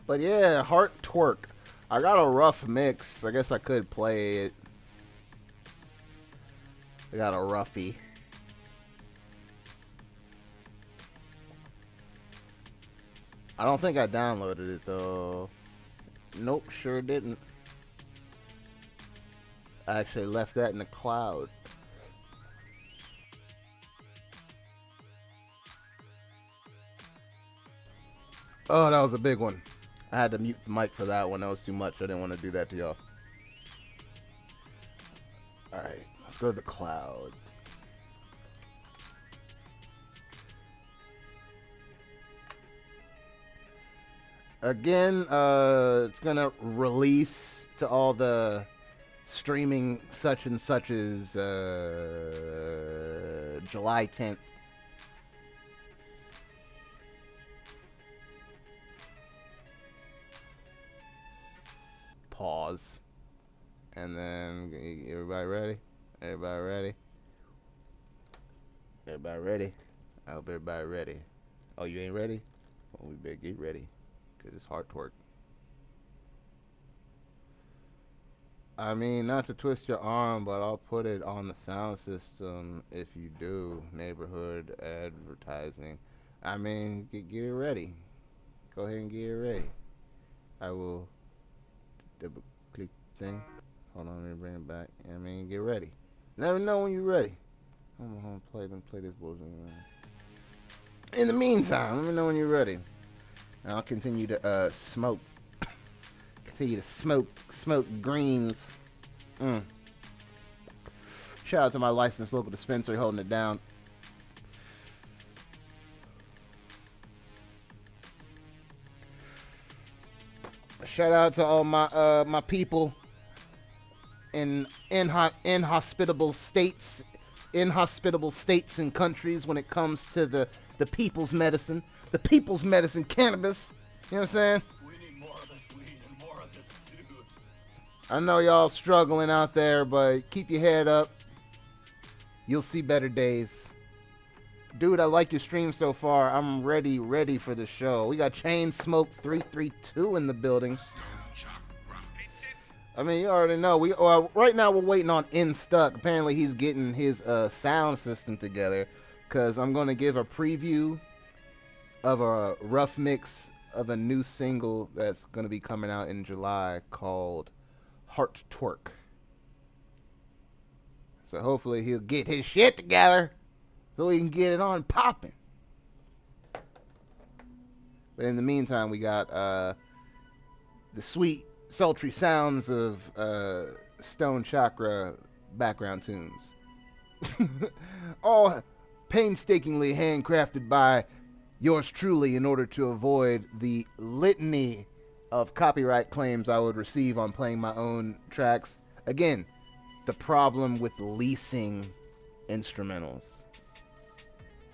But yeah, Heart Twerk. I got a rough mix. I guess I could play it. I got a roughie. I don't think I downloaded it though. Nope, sure didn't. I actually left that in the cloud. Oh, that was a big one. I had to mute the mic for that one. That was too much. I didn't want to do that to y'all. Alright, let's go to the cloud. Again, it's gonna release to all the streaming such and suches July 10th. Pause. And then everybody ready? Everybody ready? Everybody ready? I hope everybody ready. Oh, you ain't ready? Well, we better get ready. Cause it's hard twerk. I mean, not to twist your arm, but I'll put it on the sound system if you do neighborhood advertising. I mean, get it ready. Go ahead and get it ready. I will double click thing. Hold on, let me bring it back. I mean, get ready. Let me know when you're ready. I'm gonna play this bullshit. In the meantime, let me know when you're ready. And I'll continue to smoke. Continue to smoke greens. Shout out to my licensed local dispensary holding it down. Shout out to all my my people in inhospitable states and countries when it comes to the people's medicine. The people's medicine, cannabis. You know what I'm saying? We need more of this weed and more of this dude. I know y'all struggling out there, but keep your head up. You'll see better days. Dude, I like your stream so far. I'm ready for the show. We got Chain Smoke 332 in the building. I mean, you already know. Right now we're waiting on In Stuck. Apparently he's getting his sound system together, because I'm going to give a preview of a rough mix of a new single that's going to be coming out in July called Heart Twerk. So hopefully he'll get his shit together so we can get it on popping. But in the meantime, we got the sweet, sultry sounds of Stoned Chakra background tunes. All painstakingly handcrafted by yours truly in order to avoid the litany of copyright claims I would receive on playing my own tracks. Again, the problem with leasing instrumentals.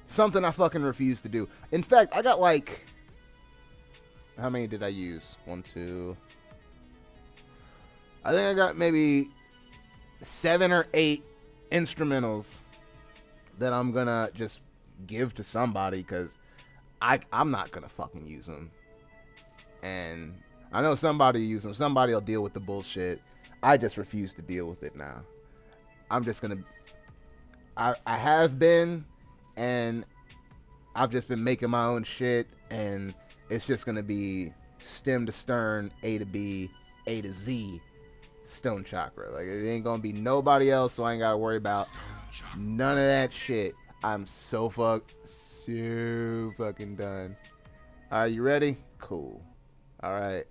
Something I fucking refuse to do. In fact, I got like... How many did I use? 1, 2... I think I got maybe 7 or 8 instrumentals that I'm gonna just give to somebody, because I'm not gonna fucking use them. And I know somebody will use them. Somebody will deal with the bullshit. I just refuse to deal with it now. I'm just gonna... I have been, and I've just been making my own shit, and it's just gonna be stem to stern, A to B, A to Z, Stoned Chakra. Like, it ain't gonna be nobody else, so I ain't gotta worry about none of that shit. I'm so fucking done. Are you ready? Cool. Alright.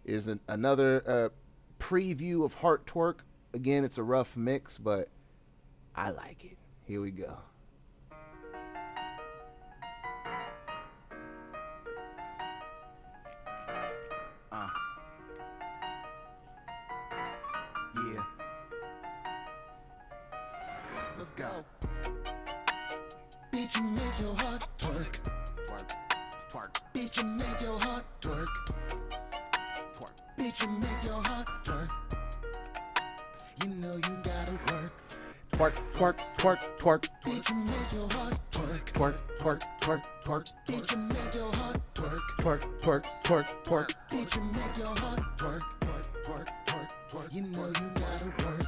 Here's another preview of Heart Twerk. Again, it's a rough mix, but I like it. Here we go. Yeah. Let's go. Bitch, you make your heart twerk. Twerk. Twerk. Bitch, you make your heart twerk. Twerk. Bitch, you make your heart twerk. You know you gotta work. twerk, twerk, twerk, twerk. Did you make your heart twerk? Twerk, twerk, twerk, twerk. Did you make your heart twerk? Twerk, twerk, twerk, twerk. Did you make your heart twerk? Twerk, twerk, twerk, twerk. You know you gotta work.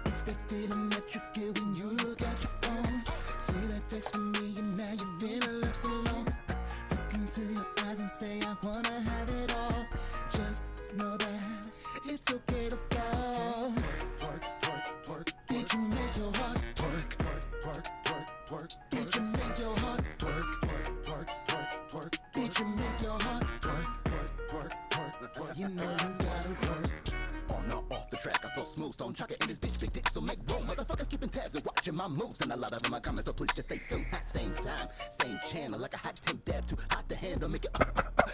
It's that feeling that you get when you look at your phone. See that text from me and now you're feeling less alone. Look into your eyes and say I wanna have it all. Just know that it's okay to fall. Twerk, twerk, twerk. Did you make your heart twerk? Twerk, twerk, twerk, twerk. Did you make your heart twerk? Twerk, twerk, twerk, twerk. Did you make your heart twerk? Twerk, twerk, twerk, twerk. You know you gotta work. On or off the track, I'm so smooth. Stoned Chakra in this bitch, big dick, so make room. Motherfuckers keeping tabs and watching my moves, and a lot of them are coming, so please just stay tuned. Same time, same channel, like a hot temp dab, too hot to handle, make it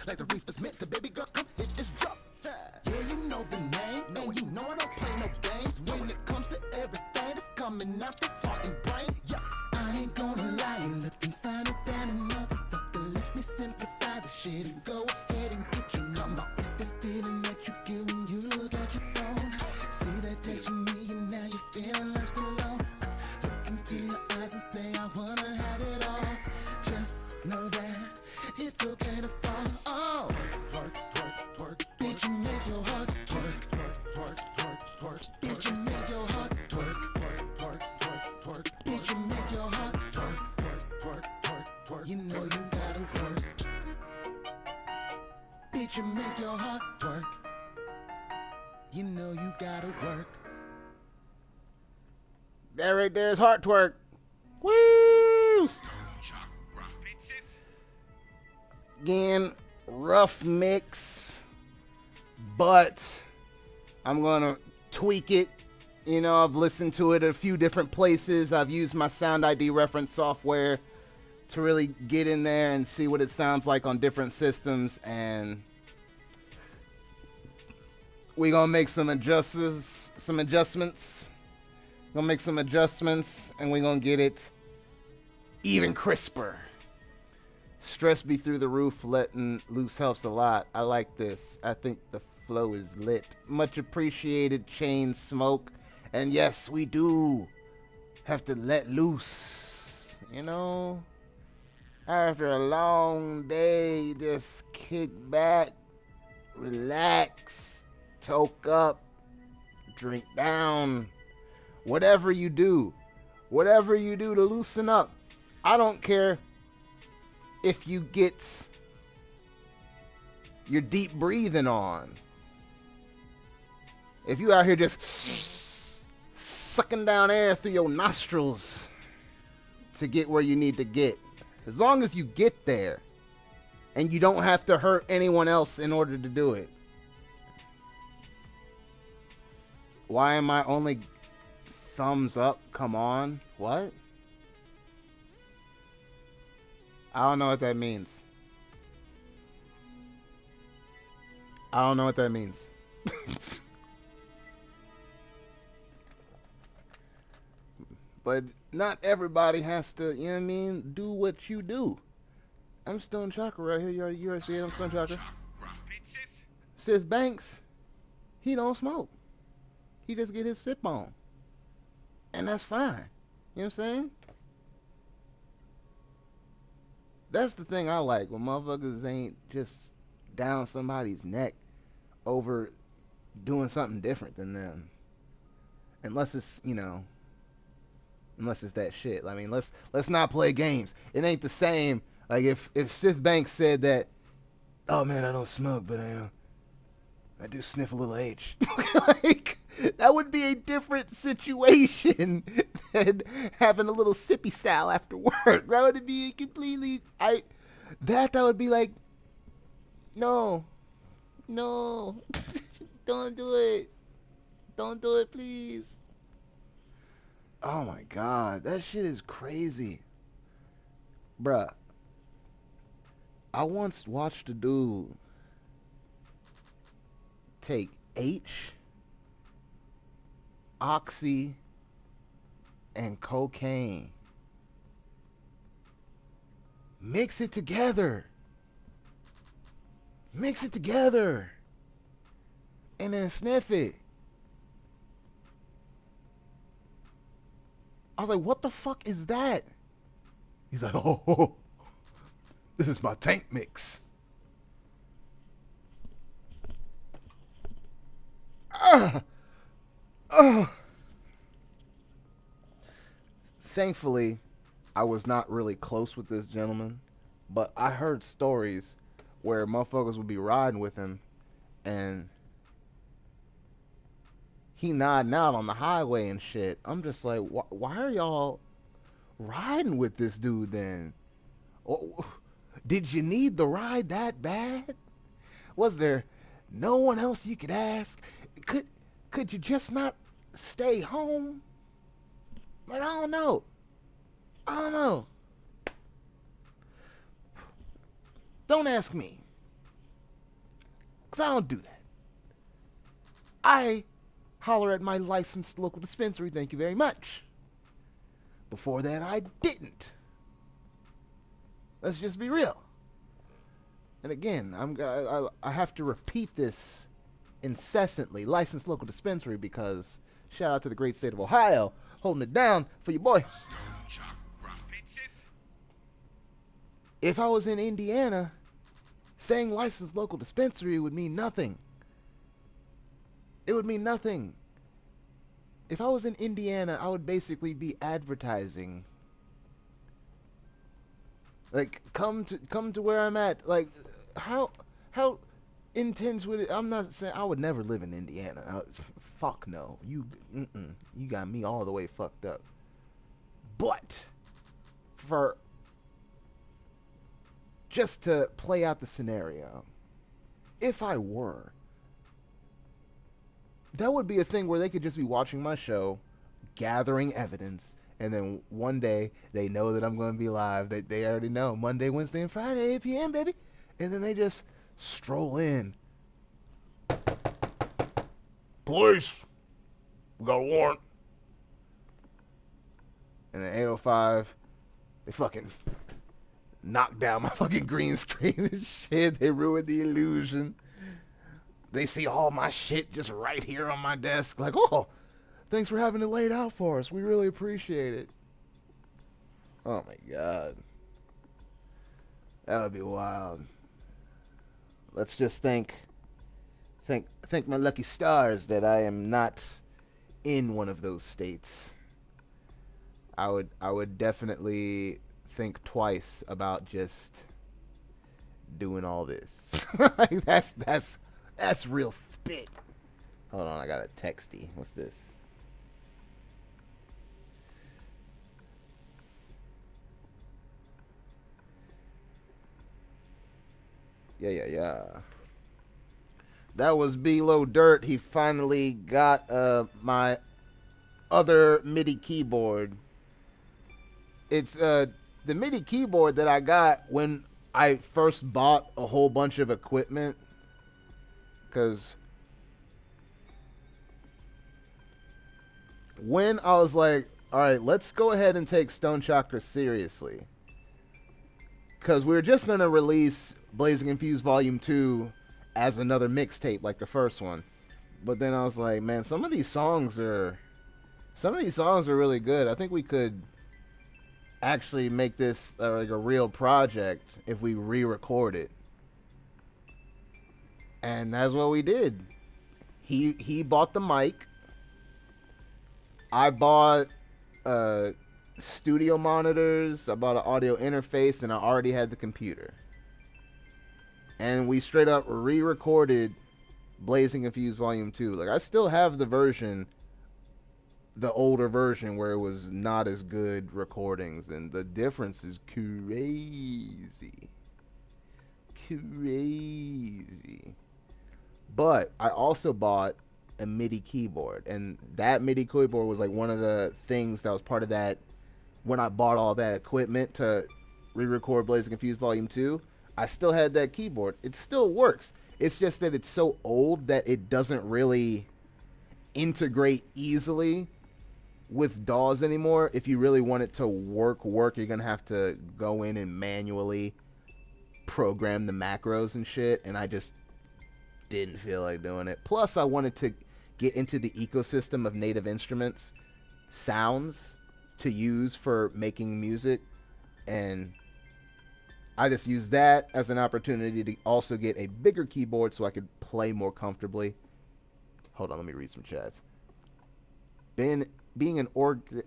like the reef is meant to. Baby girl, come hit this drop. Yeah, you know the name, and you know I don't play no games. When it comes to everything that's coming out this heart and brain, yeah, I ain't gonna lie, you looking fine and fanny, motherfucker. Let me simplify the shit and go ahead and get your number. It's the feeling that you get when you look at your phone. See that text from me and now you're feeling less alone. Look into your eyes and say I wanna have it all. Just know that it's okay to fall. Oh, twerk, twerk, twerk. Did you make your heart twerk? Twerk, twerk, twerk, twerk. Did you make your heart twerk? Twerk, twerk, twerk, twerk. Did you make your heart twerk? Twerk, twerk, twerk, twerk. You know you gotta work. Did you make your heart twerk? You know you gotta work. That right there is heart twerk. Woo! Again, rough mix, but I'm gonna tweak it. You know, I've listened to it a few different places. I've used my Sound ID reference software to really get in there and see what it sounds like on different systems, and we're gonna make some adjustments. Gonna make some adjustments, and we're gonna get it even crisper. Stress be through the roof, letting loose helps a lot. I like this. I think the flow is lit. Much appreciated, Chain Smoke. And yes, we do have to let loose. You know, after a long day, just kick back, relax, toke up, drink down. Whatever you do to loosen up. I don't care if you get your deep breathing on. If you out here just sucking down air through your nostrils to get where you need to get. As long as you get there and you don't have to hurt anyone else in order to do it. Why am I only thumbs up? Come on. What? I don't know what that means. I don't know what that means. But not everybody has to, you know what I mean, do what you do. I'm Stoned Chakra right here. You already see it. I'm Stoned Chakra. Sith Banks, he don't smoke. He just get his sip on. And that's fine. You know what I'm saying? That's the thing I like, when motherfuckers ain't just down somebody's neck over doing something different than them. Unless it's, you know, unless it's that shit. I mean, let's not play games. It ain't the same. Like if Sith Banks said that, oh man, I don't smoke, but I do sniff a little H. Like, that would be a different situation than having a little sippy sal after work. That would be completely, that would be like, no, don't do it. Don't do it, please. Oh my God, that shit is crazy. Bruh, I once watched a dude take H, oxy, and cocaine, mix it together, and then sniff it. I was like, what the fuck is that? He's like, oh, this is my tank mix. Thankfully, I was not really close with this gentleman, but I heard stories where motherfuckers would be riding with him and he nodding out on the highway and shit. I'm just like, why are y'all riding with this dude then? Did you need the ride that bad? Was there no one else you could ask? Could you just not stay home? Like, I don't know. Don't ask me. Because I don't do that. I holler at my licensed local dispensary, thank you very much. Before that, I didn't. Let's just be real. And again, I have to repeat this incessantly. Licensed local dispensary, because shout out to the great state of Ohio, holding it down for your boy. Stoned Chakra. If I was in Indiana, saying licensed local dispensary would mean nothing. It would mean nothing. If I was in Indiana, I would basically be advertising. Like, come to where I'm at. Like, how intense would it? I'm not saying I would never live in Indiana. Fuck no. You got me all the way fucked up. But for just to play out the scenario, if I were, that would be a thing where they could just be watching my show, gathering evidence, and then one day they know that I'm going to be live. They already know Monday, Wednesday, and Friday, 8 p.m., baby. And then they just stroll in. Police, we got a warrant. And then 8:05, they fucking knock down my fucking green screen and shit. They ruined the illusion. They see all my shit just right here on my desk. Like, oh, thanks for having it laid out for us. We really appreciate it. Oh my God. That would be wild. Let's just thank my lucky stars that I am not in one of those states. I would definitely think twice about just doing all this. Like, that's real spit. Hold on, I got a texty. What's this? Yeah. That was Below Dirt. He finally got my other MIDI keyboard. It's the MIDI keyboard that I got when I first bought a whole bunch of equipment. Because when I was like, all right, let's go ahead and take Stoned Chakra seriously. Because we were just going to release Blazing Infused Volume 2 as another mixtape like the first one. But then I was like, man, some of these songs are really good. I think we could actually make this like a real project if we re-record it. And that's what we did. He bought the mic. I bought studio monitors. I bought an audio interface, and I already had the computer. And we straight up re-recorded Blazing Infused Volume 2. Like, I still have the version, the older version, where it was not as good recordings, and the difference is crazy. But I also bought a MIDI keyboard, and that MIDI keyboard was like one of the things that was part of that when I bought all that equipment to re-record Blazing Confused Volume 2. I still had that keyboard. It still works. It's just that it's so old that it doesn't really integrate easily with DAWs anymore. If you really want it to work, you're going to have to go in and manually program the macros and shit, and I just didn't feel like doing it. Plus, I wanted to get into the ecosystem of Native Instruments sounds to use for making music, and I just use that as an opportunity to also get a bigger keyboard so I could play more comfortably. Hold on, let me read some chats. Being in Oregon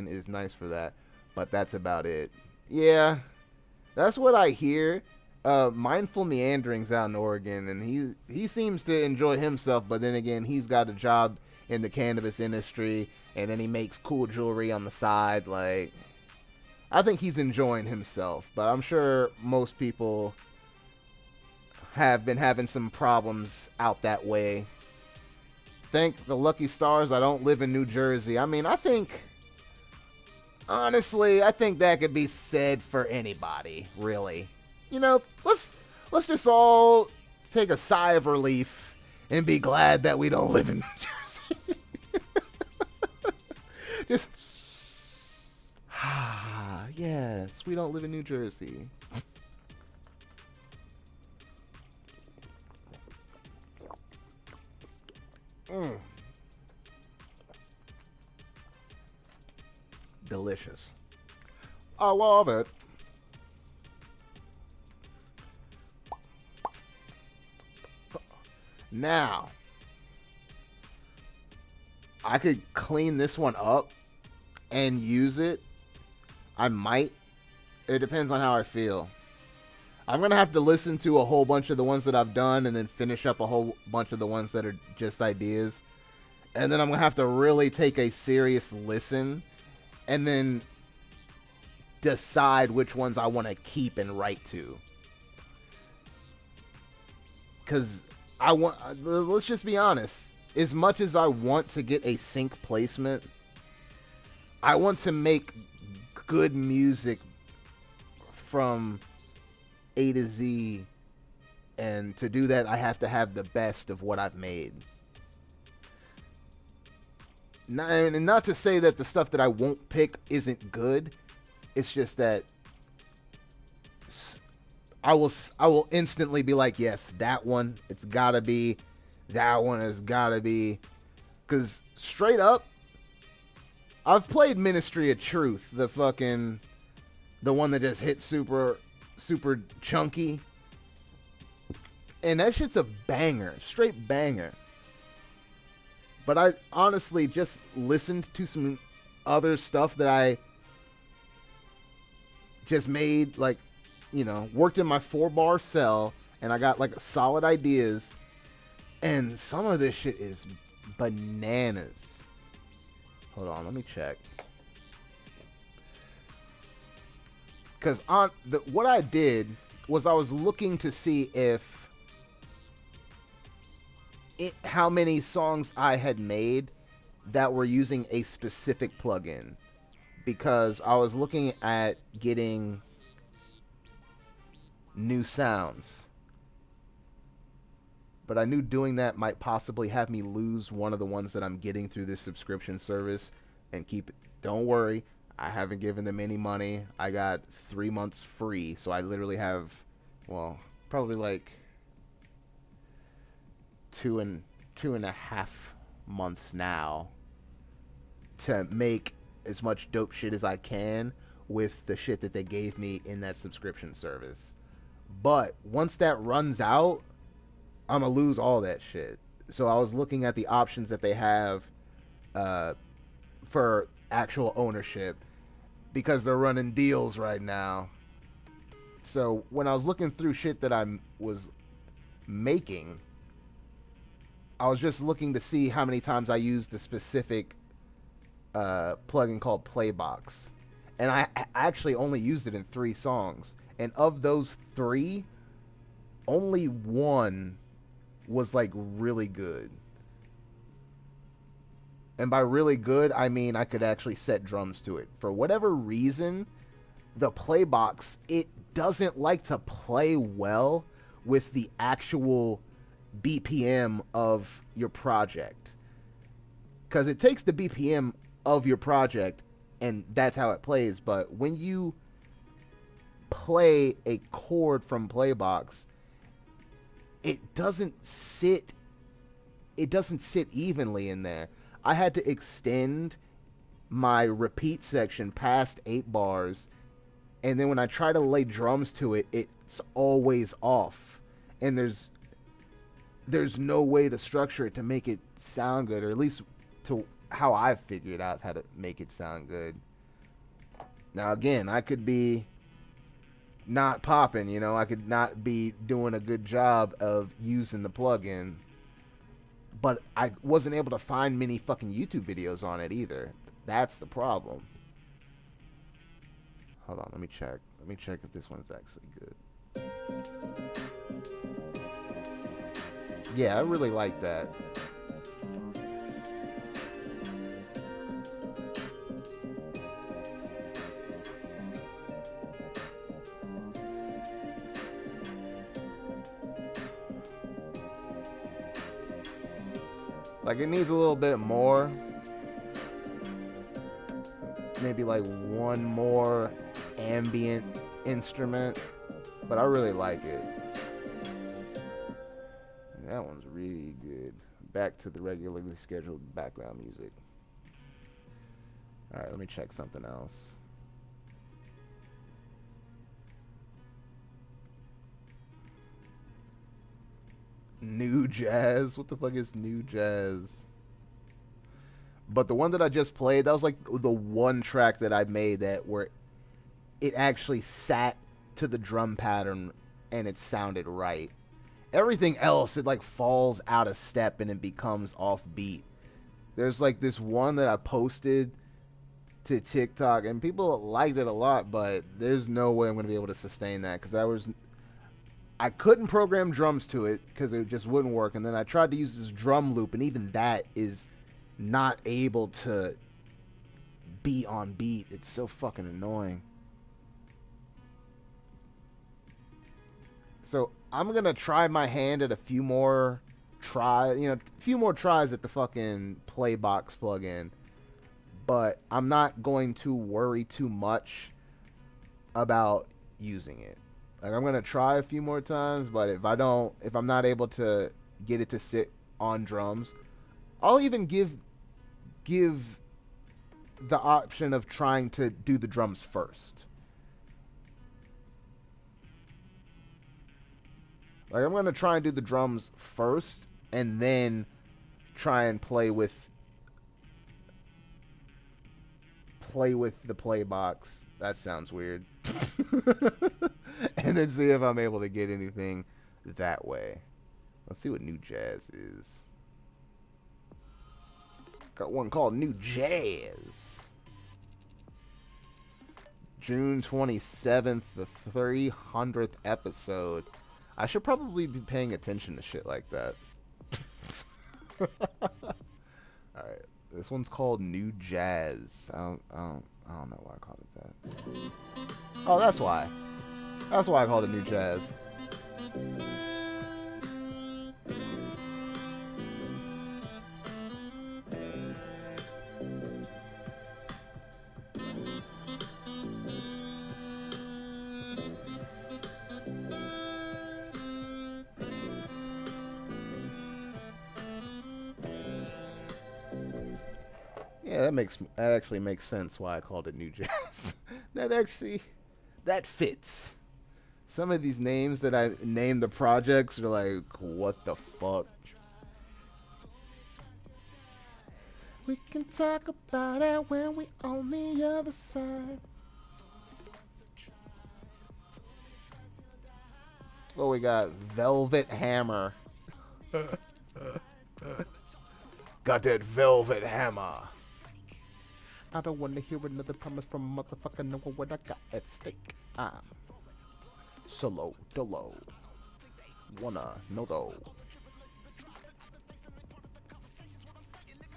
is nice for that, but that's about it. Yeah, that's what I hear. Mindful Meandering's out in Oregon, and he seems to enjoy himself, but then again, he's got a job in the cannabis industry, and then he makes cool jewelry on the side. Like, I think he's enjoying himself, but I'm sure most people have been having some problems out that way. Thank the lucky stars I don't live in New Jersey. I mean, honestly, I think that could be said for anybody, really. You know, let's just all take a sigh of relief and be glad that we don't live in New Jersey. Just, yes, we don't live in New Jersey. Delicious. I love it. Now, I could clean this one up and use it. I might. It depends on how I feel. I'm going to have to listen to a whole bunch of the ones that I've done and then finish up a whole bunch of the ones that are just ideas. And then I'm going to have to really take a serious listen and then decide which ones I want to keep and write to. Because let's just be honest. As much as I want to get a sync placement, I want to make good music from A to Z, and to do that I have to have the best of what I've made. And not to say that the stuff that I won't pick isn't good. It's just that I will instantly be like, yes, that one, it's gotta be. That one has gotta be. Because straight up, I've played Ministry of Truth, the one that just hit super chunky. And that shit's a banger, straight banger. But I honestly just listened to some other stuff that I just made, like, worked in my 4-bar cell, and I got like solid ideas, and some of this shit is bananas. Hold on, let me check. Because what I did was I was looking to see how many songs I had made that were using a specific plugin. Because I was looking at getting new sounds. But I knew doing that might possibly have me lose one of the ones that I'm getting through this subscription service and keep it. Don't worry, I haven't given them any money. I got 3 months free, so I literally have, well, probably like two and a half months now to make as much dope shit as I can with the shit that they gave me in that subscription service. But once that runs out, I'm gonna lose all that shit. So I was looking at the options that they have for actual ownership, because they're running deals right now. So when I was looking through shit that I was making, I was just looking to see how many times I used the specific plugin called Playbox. And I actually only used it in 3 songs. And of those 3, only one was like really good. And by really good, I mean I could actually set drums to it. For whatever reason, the Playbox, it doesn't like to play well with the actual BPM of your project. Because it takes the BPM of your project and that's how it plays. But when you play a chord from Playbox, it doesn't sit evenly in there. I had to extend my repeat section past 8 bars, and then when I try to lay drums to it, it's always off. And there's no way to structure it to make it sound good, or at least to how I've figured out how to make it sound good. Now again, I could be not popping, you know, I could not be doing a good job of using the plugin, but I wasn't able to find many fucking YouTube videos on it either. That's the problem. Hold on, let me check. Let me check if this one's actually good. Yeah, I really like that. Like, it needs a little bit more. Maybe like one more ambient instrument. But I really like it. That one's really good. Back to the regularly scheduled background music. Alright, let me check something else. New jazz? What the fuck is new jazz? But the one that I just played, that was like the one track that I made that where it actually sat to the drum pattern and it sounded right. Everything else, it like falls out of step and it becomes offbeat. There's like this one that I posted to TikTok and people liked it a lot, but there's no way I'm going to be able to sustain that because I couldn't program drums to it because it just wouldn't work. And then I tried to use this drum loop, and even that is not able to be on beat. It's so fucking annoying. So I'm going to try my hand at a few more tries at the fucking Playbox plugin. But I'm not going to worry too much about using it. Like, I'm gonna try a few more times, but if I'm not able to get it to sit on drums, I'll even give the option of trying to do the drums first. Like, I'm gonna try and do the drums first, and then try and play with the Playbox. That sounds weird. And then see if I'm able to get anything that way. Let's see what new jazz is. Got one called New Jazz. June 27th, the 300th episode. I should probably be paying attention to shit like that. Alright. This one's called New Jazz. I don't know why I called it that. Oh, that's why. That's why I called it New Jazz. Yeah, that actually makes sense why I called it New Jazz. that fits. Some of these names that I named the projects are like, what the fuck? We can talk about it when we on the other side. Well, we got Velvet Hammer. Got that Velvet Hammer. I don't want to hear another promise from a motherfucker. Know what I got at stake. I'm solo dolo. Wanna know though.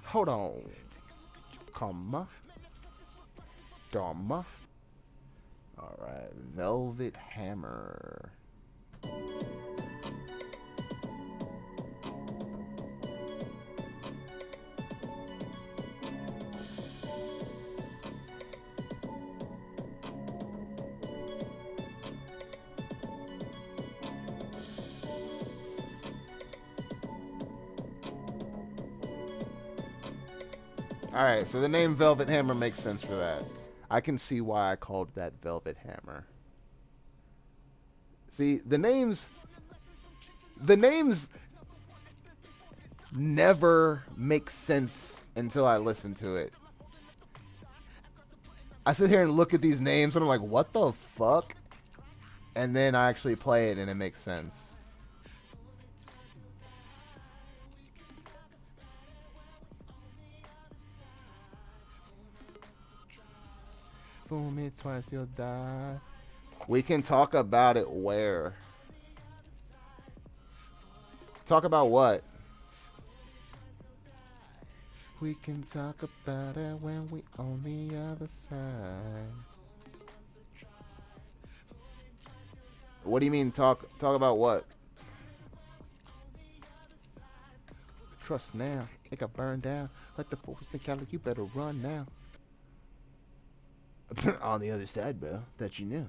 Hold on. Comma. Dharma. Alright. Velvet Hammer. Alright, so the name Velvet Hammer makes sense for that. I can see why I called that Velvet Hammer. See, the names never make sense until I listen to it. I sit here and look at these names and I'm like, what the fuck? And then I actually play it and it makes sense. Fool me twice, you'll die. We can talk about it where? Talk about what? We can talk about it when we on the other side. What do you mean talk about what? Trust now. It got burned down. Let the force think out like you better run now. On the other side, bro. That you knew.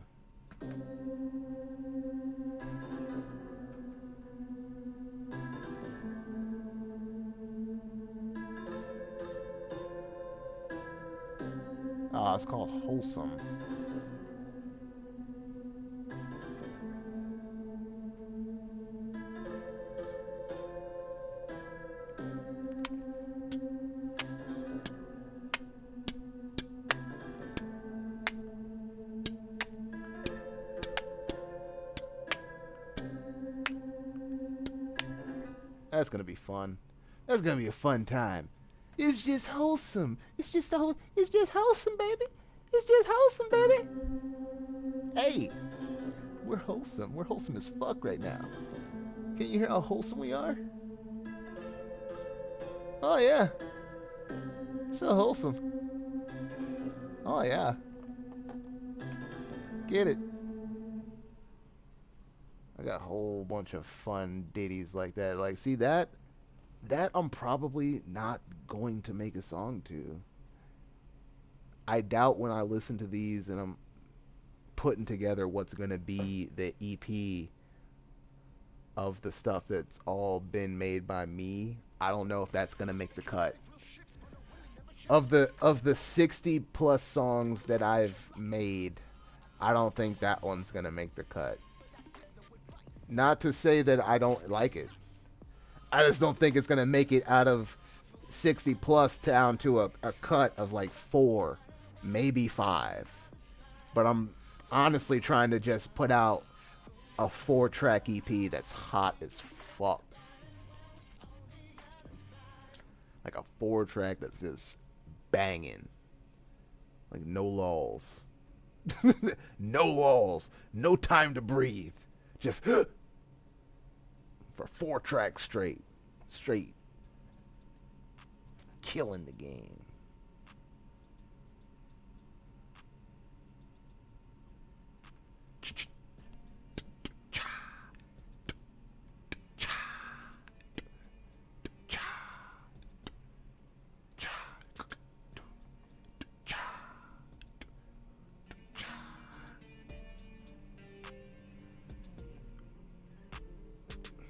Ah, it's called Wholesome. That's gonna be fun. That's gonna be a fun time. It's just wholesome. It's just wholesome, baby. It's just wholesome, baby. Hey, we're wholesome. We're wholesome as fuck right now. Can you hear how wholesome we are? Oh yeah. So wholesome. Oh yeah. Get it. I got a whole bunch of fun ditties like that. Like, see that I'm probably not going to make a song to. I doubt when I listen to these and I'm putting together what's going to be the EP of the stuff that's all been made by me. I don't know if that's going to make the cut. Of the 60 plus songs that I've made, I don't think that one's going to make the cut. Not to say that I don't like it. I just don't think it's going to make it out of 60 plus down to a cut of like 4, maybe 5. But I'm honestly trying to just put out a 4-track EP that's hot as fuck. Like a 4-track that's just banging. Like no lulls. No lulls. No time to breathe. Just for 4 tracks straight. Killing the game.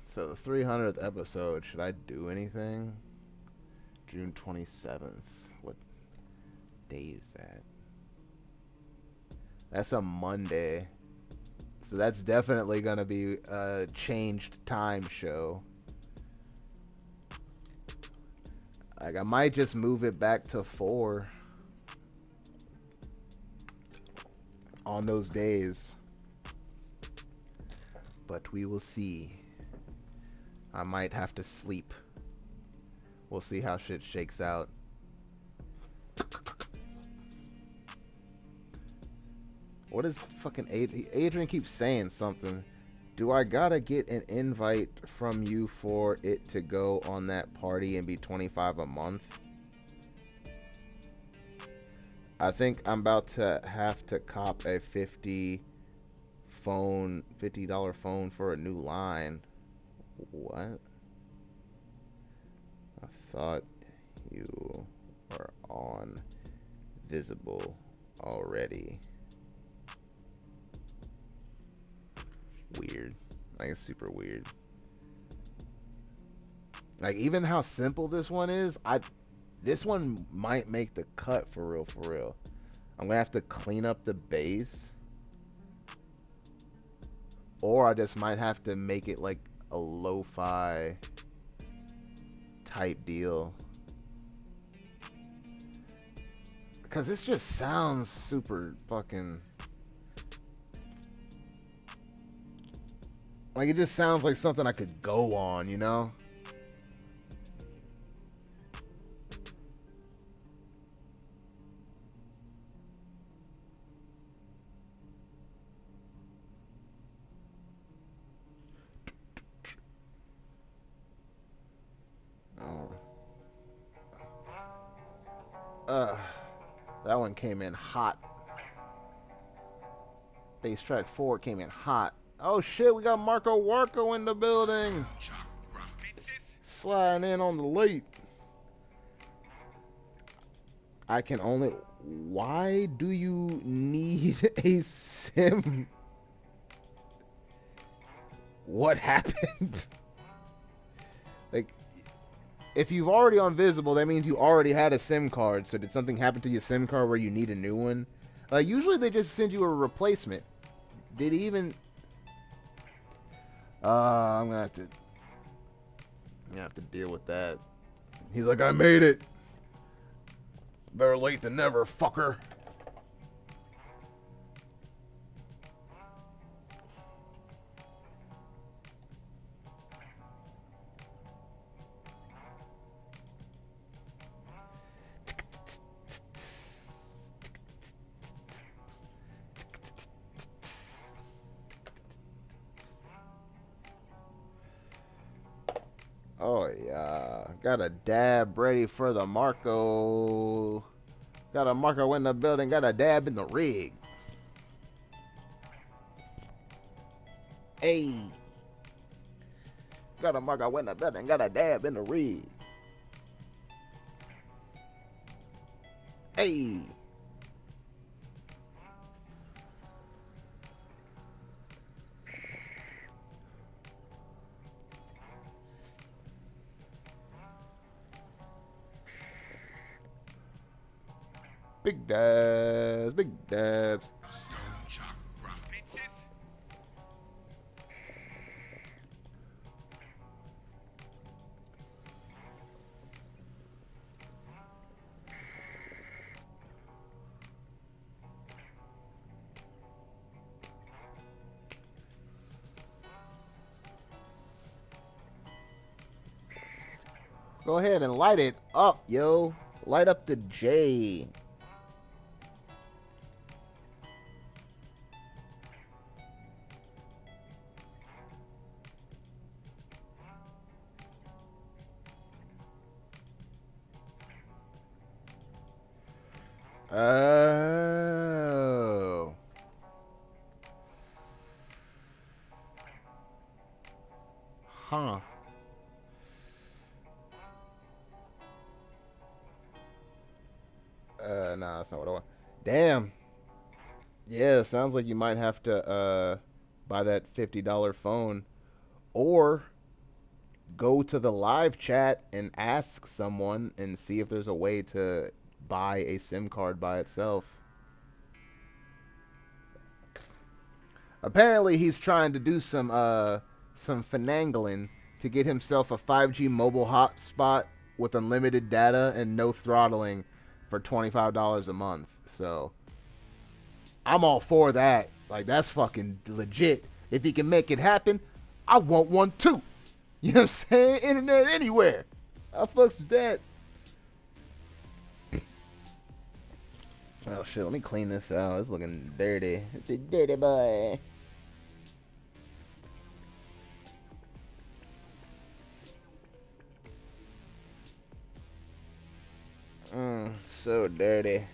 So the 300th episode, should I do anything? June 27th. What day is that? That's a Monday. So that's definitely going to be a changed time show. Like, I might just move it back to 4 on those days. But we will see. I might have to sleep. We'll see how shit shakes out. What is fucking Adrian keeps saying something. Do I gotta get an invite from you for it to go on that party and be $25 a month? I think I'm about to have to cop a $50 phone for a new line. What? I thought you were on Visible already. Weird. Like, it's super weird. Like, even how simple this one is, This one might make the cut for real, for real. I'm gonna have to clean up the base, or I just might have to make it like a lo-fi type deal, because this just sounds super fucking like, it just sounds like something I could go on, you know? That one came in hot. Bass track 4 came in hot. Oh shit, we got Marco Warco in the building. Sliding in on the late. I can only... Why do you need a sim? What happened? Like, if you've already on Visible, that means you already had a SIM card. So did something happen to your SIM card where you need a new one? Usually they just send you a replacement. Did he even... I'm gonna have to deal with that. He's like, I made it. Better late than never, fucker. Oh, yeah. Got a dab ready for the Marco. Got a Marco in the building. Got a dab in the rig. Hey. Got a Marco in the building. Got a dab in the rig. Hey. Big dabs, big dabs. Stoned Chakra. Go ahead and light it up, yo. Light up the J. Oh. Huh. Nah, that's not what I want. Damn. Yeah, sounds like you might have to buy that $50 phone, or go to the live chat and ask someone and see if there's a way to buy a SIM card by itself. Apparently he's trying to do some finagling to get himself a 5G mobile hotspot with unlimited data and no throttling for $25 a month. So I'm all for that. Like, that's fucking legit. If he can make it happen, I want one too. You know what I'm saying? Internet anywhere. I fucks with that. Oh shit, let me clean this out. It's looking dirty. It's a dirty boy. So dirty.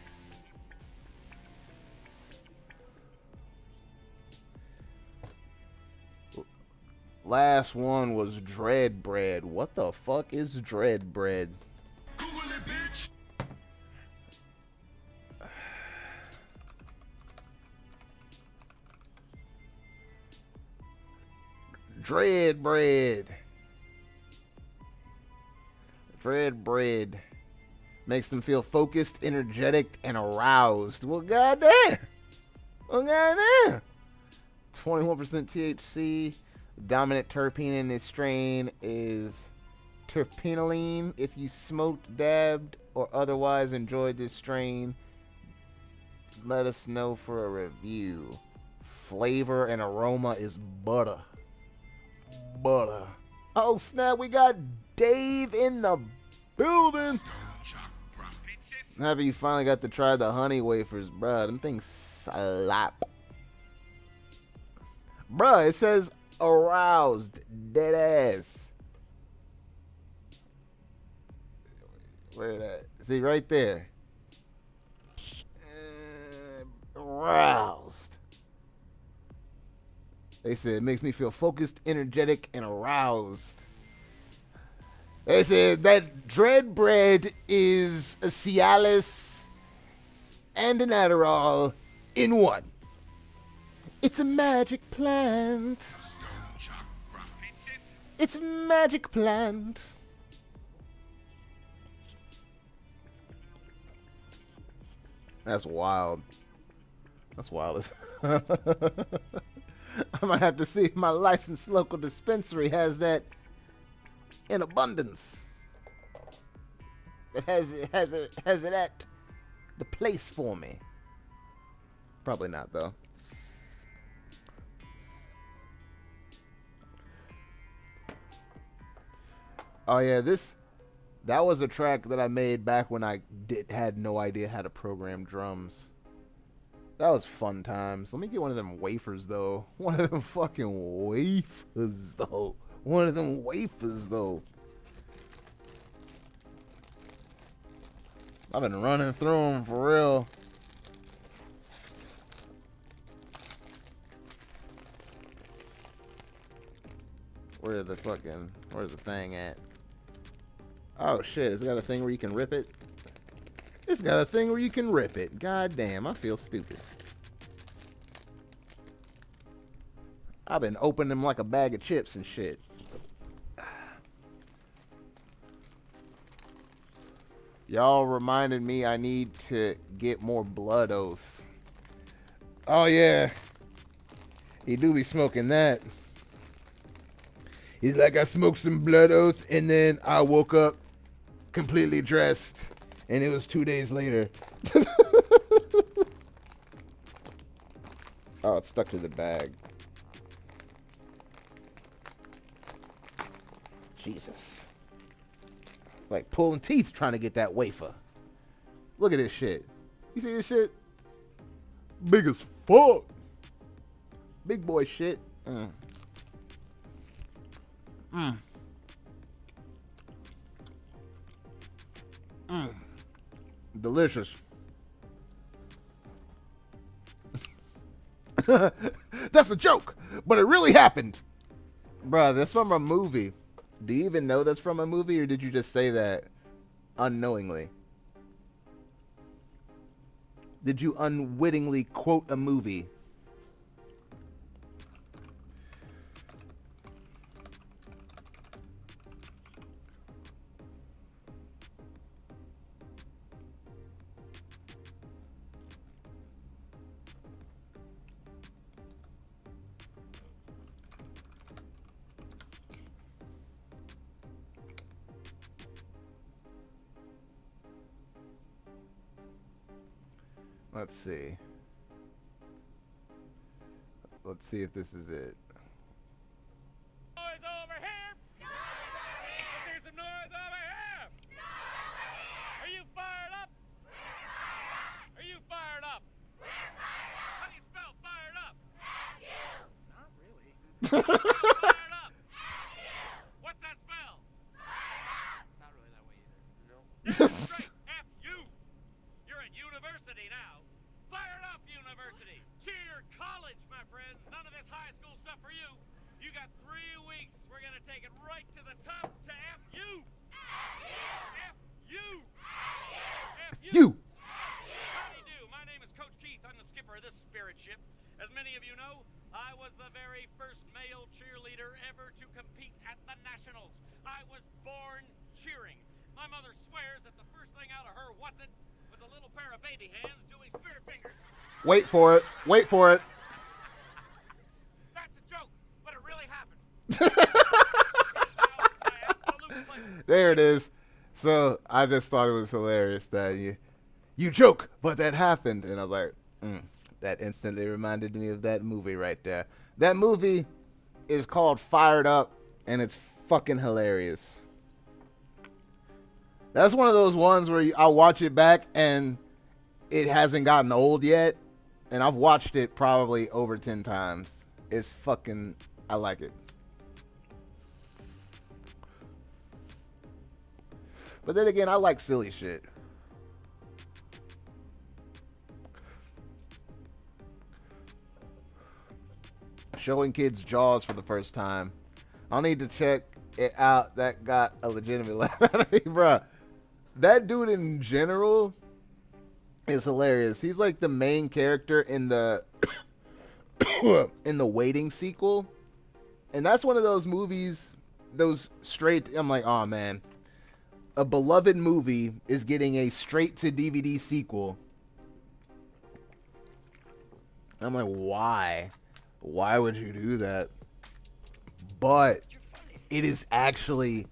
Last one was Dread Bread. What the fuck is Dread Bread? Google it, bitch. Dread Bread. Dread Bread. Makes them feel focused, energetic, and aroused. Well, goddamn. Well, goddamn. 21% THC. Dominant terpene in this strain is terpenoline. If you smoked, dabbed, or otherwise enjoyed this strain, let us know for a review. Flavor and aroma is butter. Butter. Oh, snap. We got Dave in the building. Happy you finally got to try the honey wafers, bruh. Them things slap. Bruh, it says aroused. Dead ass. Where that? See, right there. Aroused. They said it makes me feel focused, energetic, and aroused. They said that dread bread is a Cialis and an Adderall in one. It's a magic plant. It's a magic plant. That's wild. That's wild. I might have to see if my licensed local dispensary has that in abundance. It has it at the place for me. Probably not though. Oh yeah, that was a track that I made back when I had no idea how to program drums. That was fun times. Let me get one of them wafers though. One of them fucking wafers though. One of them wafers though. I've been running through them for real. Where's the thing at? Oh shit, it's got a thing where you can rip it? It's got a thing where you can rip it. God damn, I feel stupid. I've been opening them like a bag of chips and shit. Y'all reminded me I need to get more Blood Oath. Oh yeah. He do be smoking that. He's like, I smoked some Blood Oath and then I woke up completely dressed and it was 2 days later. Oh, it's stuck to the bag. Jesus. It's like pulling teeth trying to get that wafer. Look at this shit. You see this shit? Big as fuck. Big boy shit. Delicious. That's a joke, but it really happened. Bruh, that's from a movie. Do you even know that's from a movie, or did you just say that unknowingly? Did you unwittingly quote a movie? Let's see. Let's see if this is it. Noise over here! Let's hear some noise over here! Are you fired up? Are you fired up? How do you spell fired up? Not really. Fired up. What's that spell? Not really that way either. Damn straight. F you. You're at university now. Fired up university. Cheer college, my friends. None of this high school stuff for you. You got 3 weeks. We're gonna take it right to the top to F you. F you. F you. Howdy do. My name is Coach Keith. I'm the skipper of this spirit ship. As many of you know, I was the very first male cheerleader ever to compete at the Nationals. I was born cheering. My mother swears that the first thing out of her what's-it was a little pair of baby hands doing spirit fingers. Wait for it. Wait for it. That's a joke, but it really happened. There it is. So I just thought it was hilarious that you joke, but that happened, and I was like, that instantly reminded me of that movie right there. That movie is called Fired Up, and it's fucking hilarious. That's one of those ones where I'll watch it back and it hasn't gotten old yet, and I've watched it probably over 10 times. It's fucking, I like it. But then again, I like silly shit. Showing kids Jaws for the first time. I'll need to check it out. That got a legitimate laugh out of me, bruh. That dude in general is hilarious. He's like the main character in the in the Waiting sequel. And that's one of those movies, those straight, I'm like, oh man. A beloved movie is getting a straight to DVD sequel. I'm like, why? Why would you do that? But it is actually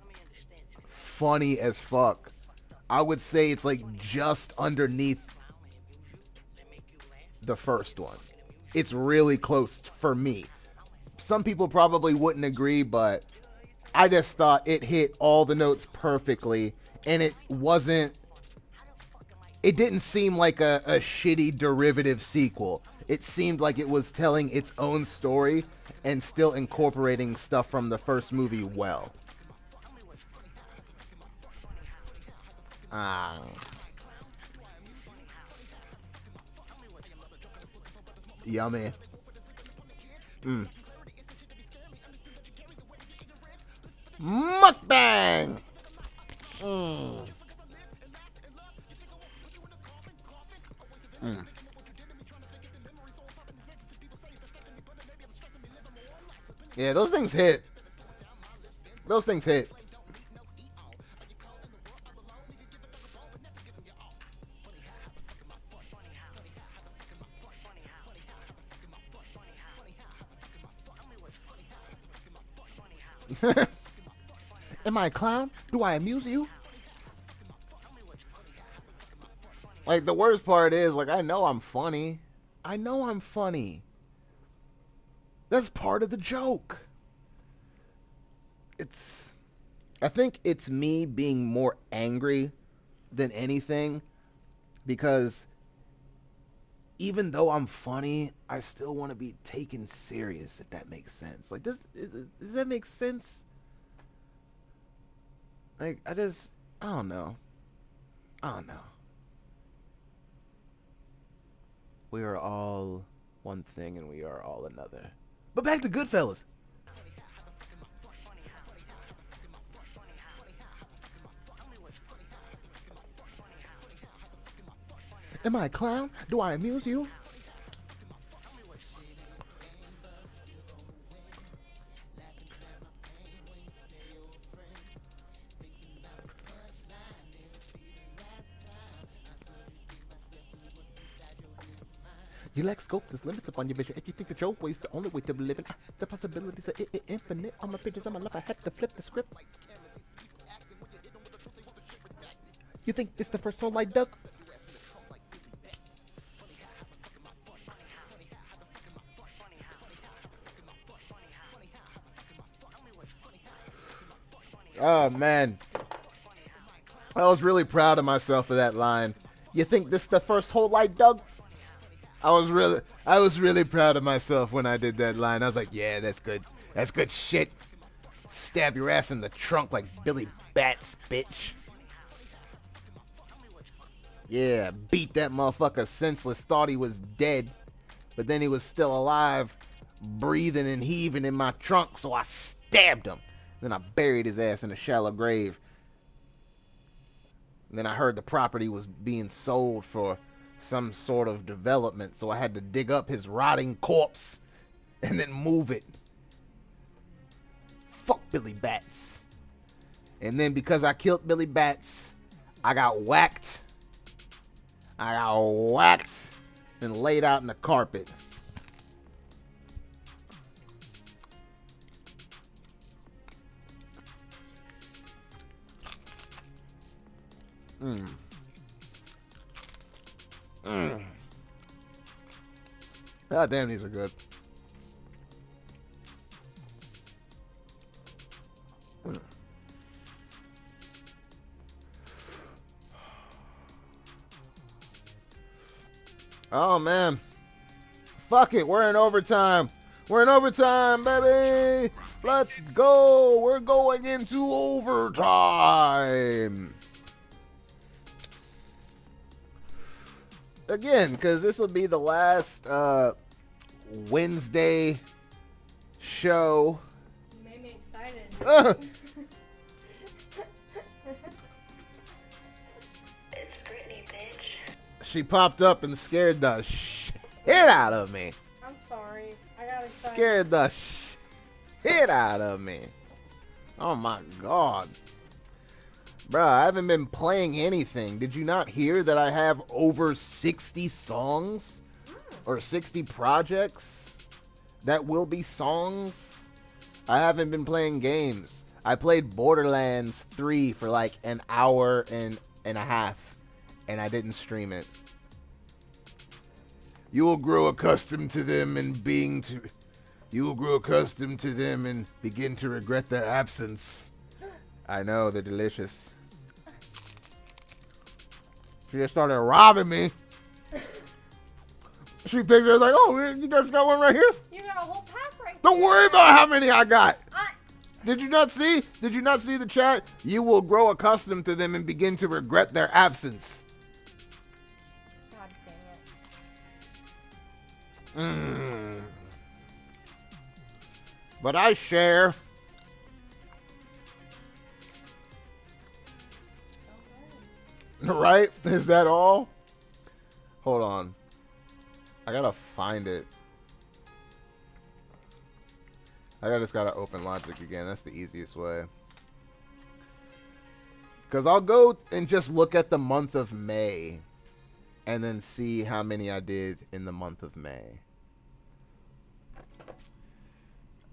funny as fuck. I would say it's like just underneath the first one. It's really close for me. Some people probably wouldn't agree, but I just thought it hit all the notes perfectly, and it didn't seem like a shitty derivative sequel. It seemed like it was telling its own story and still incorporating stuff from the first movie well. Yummy. Mukbang. Yeah, those things hit. Those things hit. Am I a clown? Do I amuse you? Like, the worst part is, like, I know I'm funny. I know I'm funny. That's part of the joke. I think it's me being more angry than anything, because even though I'm funny, I still want to be taken serious, if that makes sense. Like, does that make sense? Like, I don't know. We are all one thing and we are all another. But back to Goodfellas. Am I a clown? Do I amuse you? You lack scope, there's limits upon your vision. If you think that your way's the only way to be living, the possibilities are infinite. All my pages on my life, I had to flip the script. You think it's the first whole light dub? Oh man, I was really proud of myself for that line. You think this the first whole light dub? I was really proud of myself when I did that line. I was like, yeah, that's good. That's good shit. Stab your ass in the trunk like Billy Bats, bitch. Yeah, beat that motherfucker senseless. Thought he was dead, but then he was still alive, breathing and heaving in my trunk, so I stabbed him. Then I buried his ass in a shallow grave. And then I heard the property was being sold for some sort of development, so I had to dig up his rotting corpse and then move it. Fuck Billy Bats. And then because I killed Billy Bats, I got whacked I got whacked and laid out in the carpet. God damn, these are good. Oh, man. Fuck it. We're in overtime. We're in overtime, baby. Let's go. We're going into overtime. Again, because this will be the last Wednesday show. You made me excited. It's Brittany, bitch. She popped up and scared the shit out of me. I'm sorry. I got excited. Scared the shit out of me. Oh my god. Bruh, I haven't been playing anything. Did you not hear that I have over 60 songs? Or 60 projects that will be songs? I haven't been playing games. I played Borderlands 3 for like an hour and a half. And I didn't stream it. You will grow accustomed to them and you will grow accustomed to them and begin to regret their absence. I know, they're delicious. She just started robbing me. She picked it like, oh, you guys got one right here? You got a whole pack right Don't there. worry about how many I got. Did you not see? Did you not see the chat? You will grow accustomed to them and begin to regret their absence. God dang it. But I share. Right? Is that all? Hold on. I gotta find it. I just gotta open Logic again. That's the easiest way. Because I'll go and just look at the month of May. And then see how many I did in the month of May.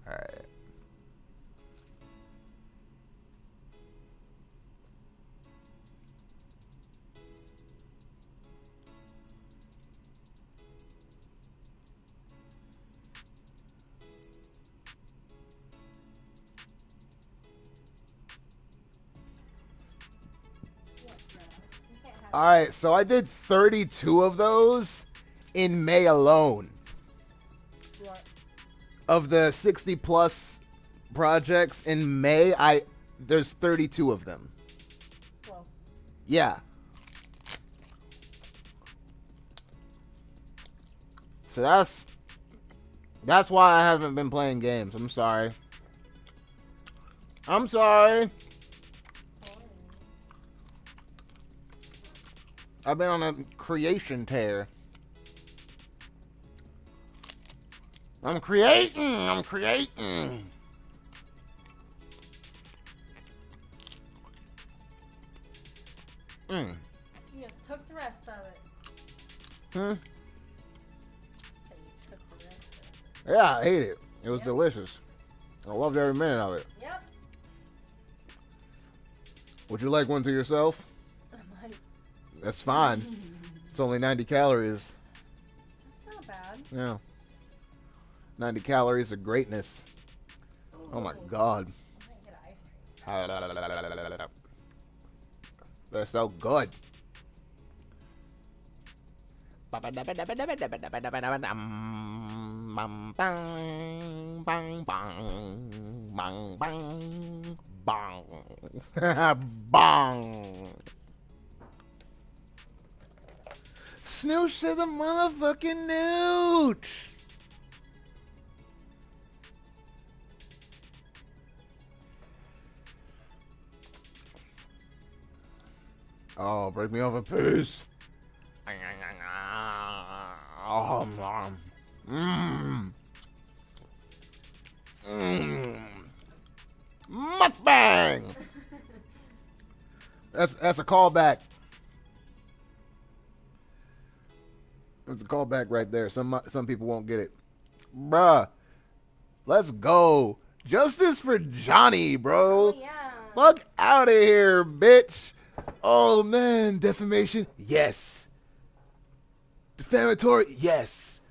Alright. Alright, so I did 32 of those in May alone. What? Of the 60 plus projects in May, there's 32 of them. Well. Yeah. So that's why I haven't been playing games. I'm sorry. I'm sorry. I've been on a creation tear. I'm creating. You just took the rest of it. Hmm? So you took the rest of it. Yeah, I ate it. It was delicious. I loved every minute of it. Yep. Would you like one to yourself? I might. That's fine. It's only 90 calories. That's not bad. Yeah. 90 calories of greatness. Oh my god. I might get ice cream. They're so good. Bong. Snooch to the motherfucking nooch. Oh, break me off a piece. Oh, mom. Mukbang. That's a callback It's a callback right there. Some people won't get it. Bruh. Let's go. Justice for Johnny, bro. Oh, yeah. Fuck out of here, bitch. Oh, man. Defamation? Yes. Defamatory? Yes.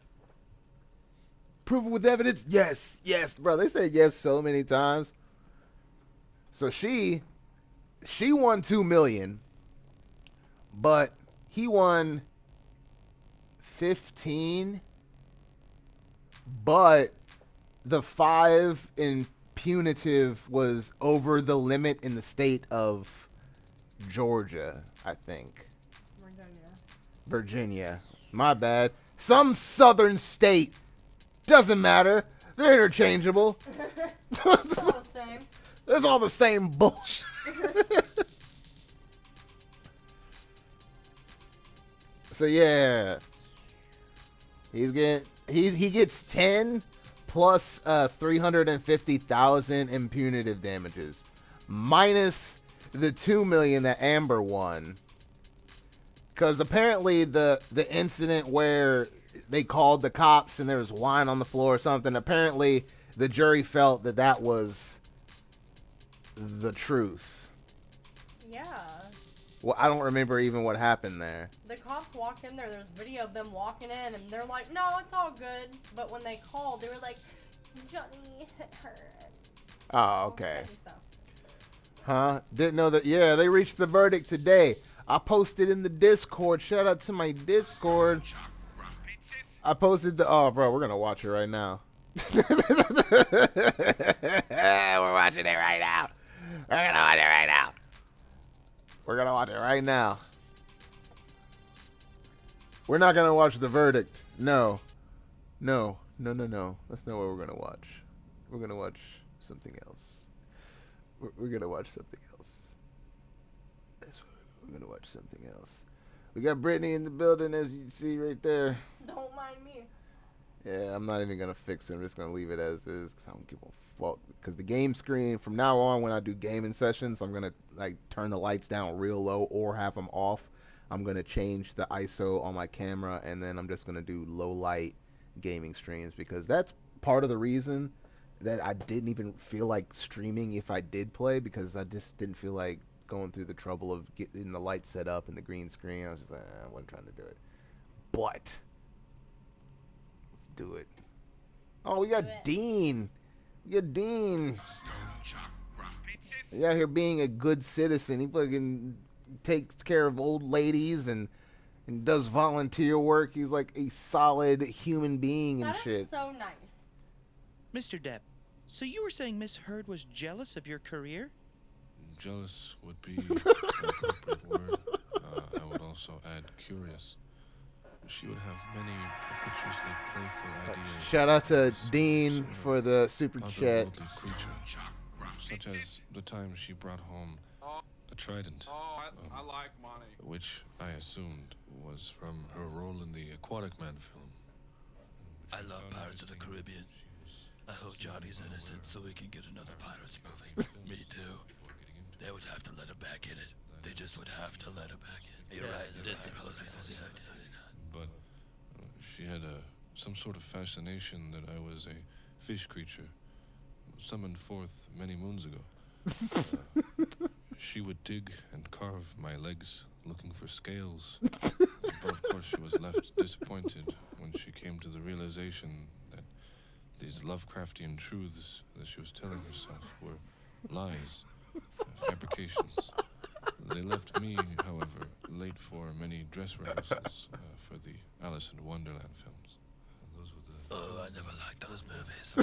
Proof with evidence? Yes. Yes, bro. They said yes so many times. So she won $2 million, but he won 15, but the 5 in punitive was over the limit in the state of Georgia, I think. Virginia. My bad. Some southern state. Doesn't matter. They're interchangeable. It's all the same. It's all the same bullshit. So yeah. He gets 10 plus 350,000 in punitive damages. Minus the 2 million that Amber won. Because apparently the incident where they called the cops and there was wine on the floor or something, apparently the jury felt that was the truth. Yeah. Well, I don't remember even what happened there. The cops walked in there. There's video of them walking in, and they're like, "No, it's all good." But when they called, they were like, "Johnny hit her." Oh, okay. Huh? Didn't know that. Yeah, they reached the verdict today. I posted in the Discord. Shout out to my Discord. I posted the. Oh, bro, we're gonna watch it right now. We're watching it right now. We're gonna watch it right now. We're gonna watch it right now. We're not gonna watch the verdict. No. No. No, no, no. That's not what we're gonna watch. We're gonna watch something else. We're gonna watch something else. We're gonna watch something else. We got Brittany in the building, as you can see right there. Don't mind me. Yeah, I'm not even gonna fix it. I'm just gonna leave it as is because I don't give a fuck. Because the game screen, from now on, when I do gaming sessions, I'm gonna like turn the lights down real low or have them off. I'm gonna change the ISO on my camera, and then I'm just gonna do low light gaming streams because that's part of the reason that I didn't even feel like streaming if I did play, because I just didn't feel like going through the trouble of getting the light set up and the green screen. I was just like, I wasn't trying to do it. But let's do it. Oh, we got Dean. We got Dean. He out here being a good citizen. He fucking takes care of old ladies and does volunteer work. He's like a solid human being and shit. So nice. Mr. Depp, so you were saying Miss Heard was jealous of your career? Jealous would be an appropriate word. I would also add curious. She would have many perpetuously playful ideas. Shout out to Dean for the super chat. Such as the time she brought home a trident, I like money. which I assumed was from her role in the Aquatic Man film. I love Pirates of the Caribbean. I hope Johnny's innocent so we can get another Pirates movie. Me too. They would have to let him back in it. They just would have to let him back in. You're right. But she had some sort of fascination that I was a fish creature summoned forth many moons ago. She would dig and carve my legs looking for scales. But of course she was left disappointed when she came to the realization that these Lovecraftian truths that she was telling herself were lies, fabrications. They left me, however, late for many dress rehearsals for the Alice in Wonderland films. Those were the... Oh, I never liked those movies. At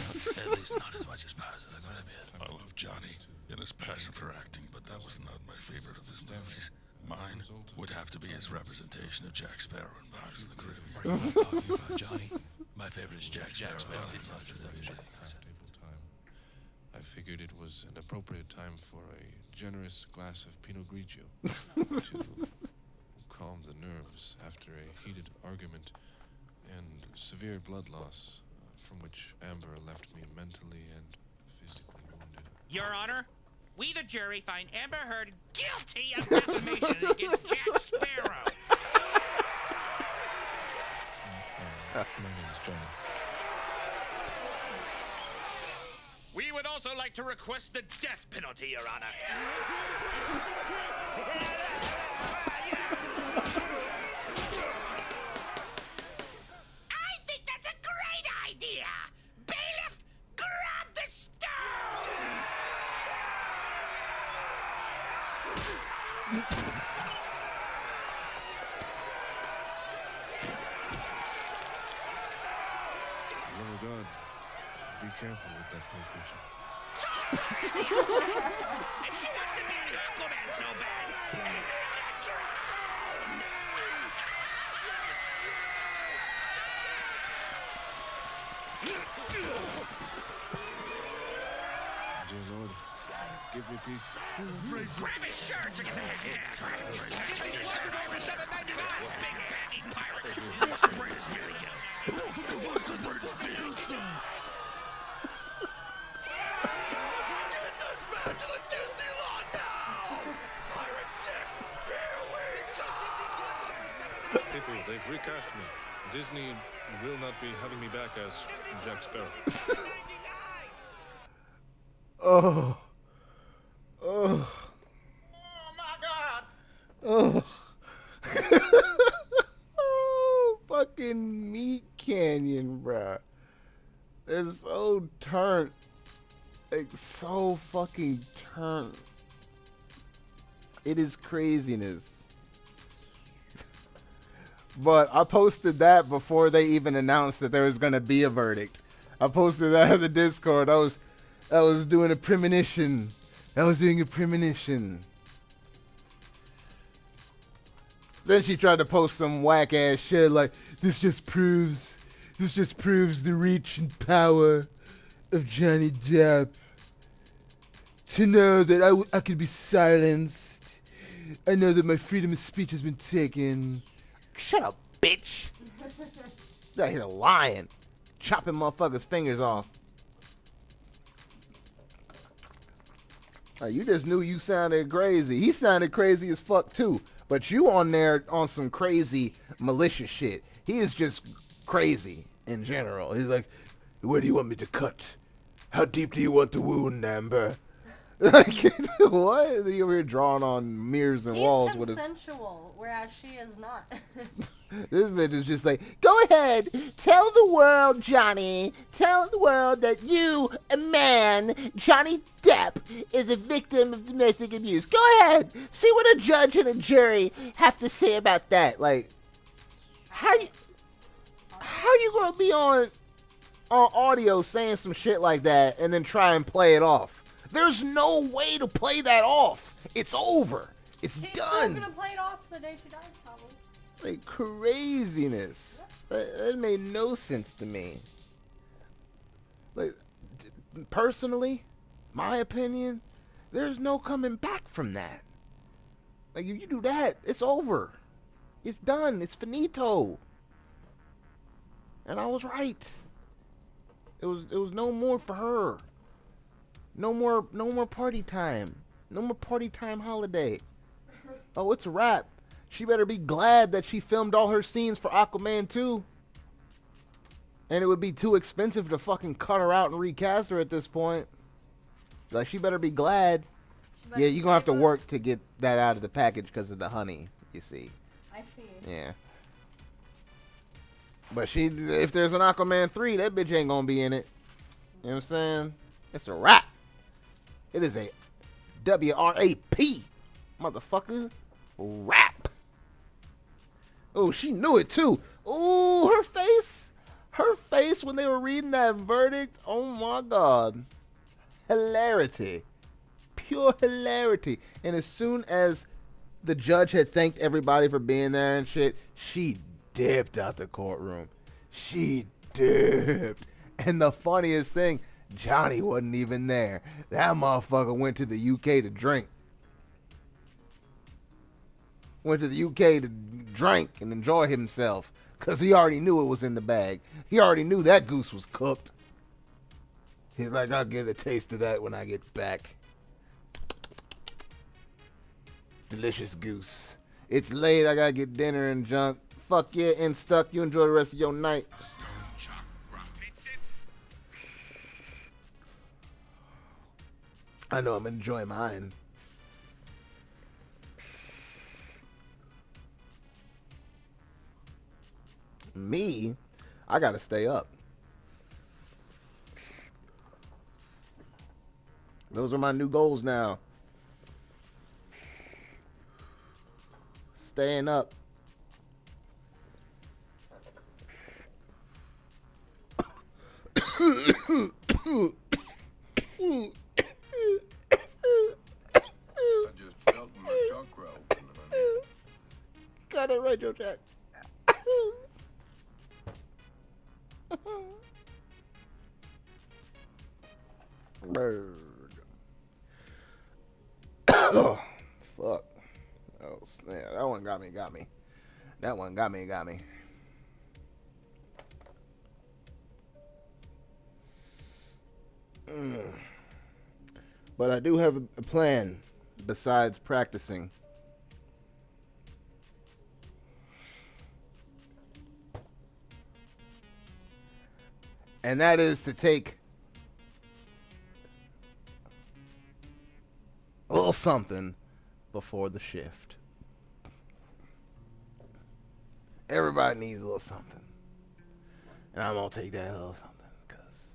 least not as much as Pirates of the Caribbean. I love Johnny and his passion for acting, but that was not my favorite of his movies. Mine would have to be his representation of Jack Sparrow in Pirates of the Caribbean. Johnny, my favorite is Jack Sparrow. I figured it was an appropriate time for a generous glass of Pinot Grigio to calm the nerves after a heated argument and severe blood loss from which Amber left me mentally and physically wounded. Your Honor, we the jury find Amber Heard guilty of defamation against Jack Sparrow. My name is Johnny. We would also like to request the death penalty, Your Honor. I think that's a great idea! Bailiff, grab the stones! Lord of God, be careful with that poor creature. If she wants to be an Aquaman so bad, let her Dear Lord, give me peace. grab his shirt to get the head down. Give me your shirt over $7.99, big baggy pirates. What's the greatest video? What's the greatest video? Get this man to the Disneyland now! Pirate 6, here we come! People, they've recast me. Disney will not be having me back as Jack Sparrow. Oh. Oh. Oh, fucking Meat Canyon, bruh. They're so turned. Like, so fucking turned. It is craziness. But I posted that before they even announced that there was gonna be a verdict. I posted that in the Discord. I was doing a premonition. I was doing a premonition. Then she tried to post some whack ass shit like, this just proves the reach and power of Johnny Depp. To know that I could be silenced. I know that my freedom of speech has been taken. Shut up, bitch. He's out here lying. Chopping motherfuckers' fingers off. You just knew you sounded crazy. He sounded crazy as fuck too. But you on there on some crazy malicious shit. He is just crazy in general. He's like, where do you want me to cut? How deep do you want the wound, Amber? Like, what? You over here drawing on mirrors and walls with his... consensual, whereas she is not. This bitch is just like, go ahead, tell the world, Johnny. Tell the world that you, a man, Johnny Depp, is a victim of domestic abuse. Go ahead. See what a judge and a jury have to say about that. Like, how you gonna be on audio saying some shit like that and then try and play it off? There's no way to play that off. It's over. It's done. She's still gonna play it off the day she dies, probably. Like craziness. That made no sense to me. Like, personally, my opinion, there's no coming back from that. Like, if you do that, it's over. It's done. It's finito. And I was right. It was no more for her. No more party time. No more party time holiday. Oh, it's a wrap. She better be glad that she filmed all her scenes for Aquaman 2. And it would be too expensive to fucking cut her out and recast her at this point. Like, she better be glad. Yeah, you're gonna have to work to get that out of the package because of the honey, you see. I see. Yeah. But if there's an Aquaman 3, that bitch ain't gonna be in it. You know what I'm saying? It's a wrap. It is a W-R-A-P, motherfucker. Rap. Oh, she knew it too. Oh, her face. Her face when they were reading that verdict. Oh my God. Hilarity. Pure hilarity. And as soon as the judge had thanked everybody for being there and shit, she dipped out the courtroom. She dipped. And the funniest thing, Johnny wasn't even there. That motherfucker went to the UK to drink. Went to the UK to drink and enjoy himself. Because he already knew it was in the bag. He already knew that goose was cooked. He's like, I'll get a taste of that when I get back. Delicious goose. It's late. I gotta get dinner and junk. Fuck yeah, and stuck. You enjoy the rest of your night. I know I'm enjoying mine. Me, I gotta stay up. Those are my new goals now. Staying up. Got it right, Joe Jack. Bird. Oh, fuck. Oh, snap. That one got me. That one got me. But I do have a plan besides practicing. And that is to take a little something before the shift. Everybody needs a little something. And I'm going to take that little something because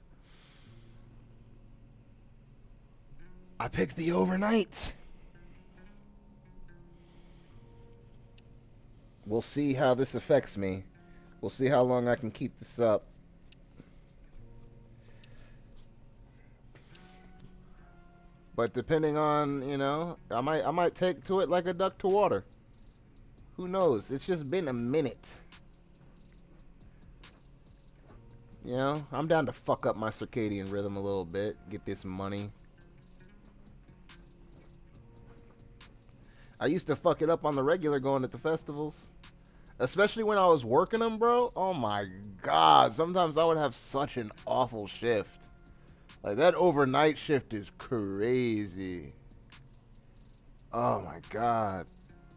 I picked the overnight. We'll see how this affects me. We'll see how long I can keep this up. But depending on, you know, I might take to it like a duck to water. Who knows? It's just been a minute. You know, I'm down to fuck up my circadian rhythm a little bit. Get this money. I used to fuck it up on the regular going to the festivals. Especially when I was working them, bro. Oh my God. Sometimes I would have such an awful shift. Like, that overnight shift is crazy. Oh, my God.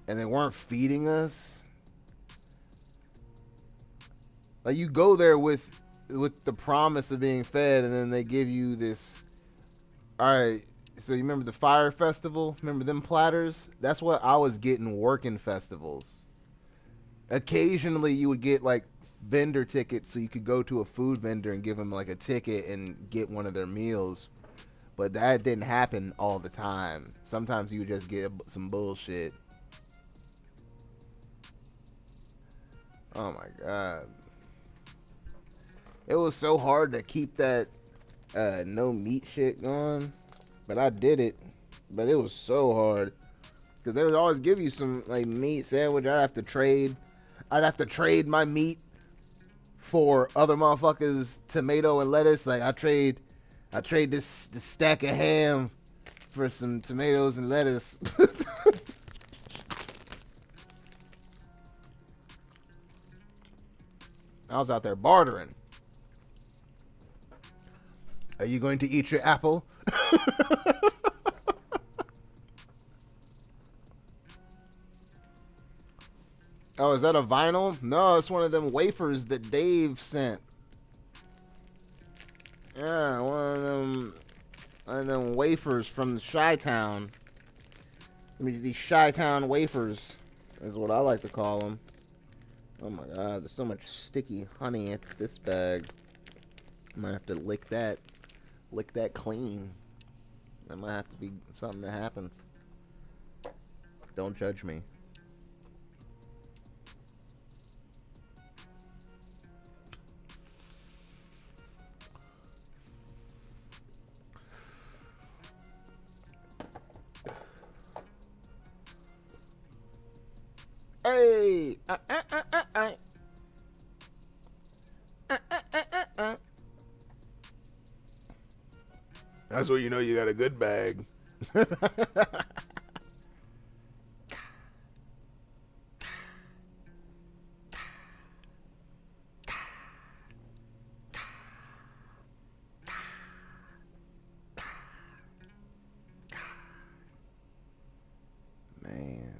And they weren't feeding us. Like, you go there with the promise of being fed, and then they give you this. All right, so you remember the Fire Festival? Remember them platters? That's what I was getting working festivals. Occasionally, you would get, like, vendor tickets so you could go to a food vendor and give them like a ticket and get one of their meals, but that didn't happen all the time. Sometimes you would just get some bullshit. Oh my God, it was so hard to keep that no meat shit going, but I did it. But it was so hard because they would always give you some like meat sandwich. I'd have to trade my meat for other motherfuckers' tomato and lettuce. Like I trade this stack of ham for some tomatoes and lettuce. I was out there bartering. Are you going to eat your apple? Oh, is that a vinyl? No, it's one of them wafers that Dave sent. Yeah, one of them wafers from the Chi-Town. I mean, these Chi-Town wafers is what I like to call them. Oh my God, there's so much sticky honey in this bag. I might have to lick that clean. That might have to be something that happens. Don't judge me. Hey! That's what you know you got a good bag. Man.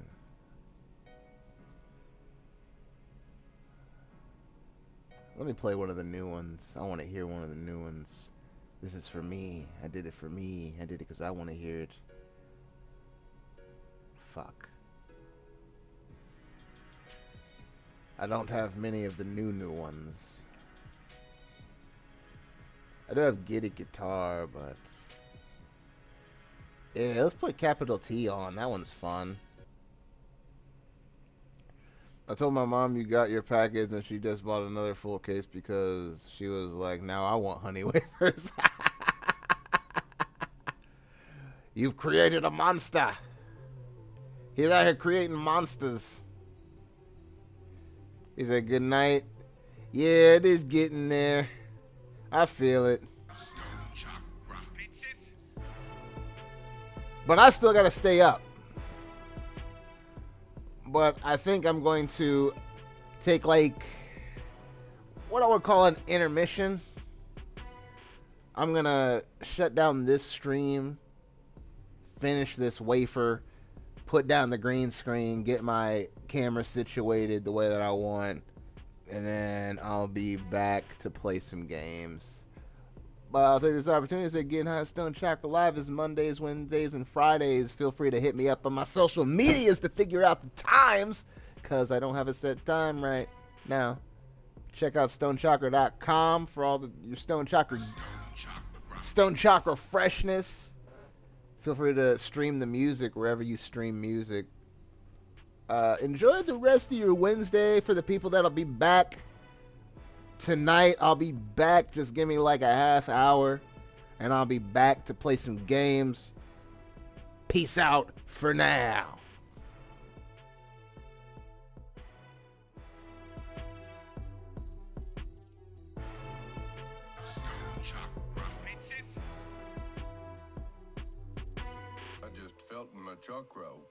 Let me play one of the new ones. I want to hear one of the new ones. This is for me. I did it for me. I did it because I want to hear it. Fuck. I don't have many of the new ones. I do have Get It Guitar, but... yeah, let's put Capital T on. That one's fun. I told my mom you got your package and she just bought another full case because she was like, now I want honey wafers. You've created a monster. He's out here creating monsters. He said, good night. Yeah, it is getting there. I feel it. But I still gotta stay up. But I think I'm going to take like what I would call an intermission. I'm gonna shut down this stream, finish this wafer, put down the green screen, get my camera situated the way that I want, and then I'll be back to play some games. But I'll take this opportunity to say Getting High with Stoned Chakra Live is Mondays, Wednesdays, and Fridays. Feel free to hit me up on my social medias to figure out the times, because I don't have a set time right now. Check out stonechakra.com for all your Stoned Chakra freshness. Feel free to stream the music wherever you stream music. Enjoy the rest of your Wednesday. For the people that'll be back tonight, I'll be back. Just give me like a half hour and I'll be back to play some games. Peace out for now. I just felt my chakra open.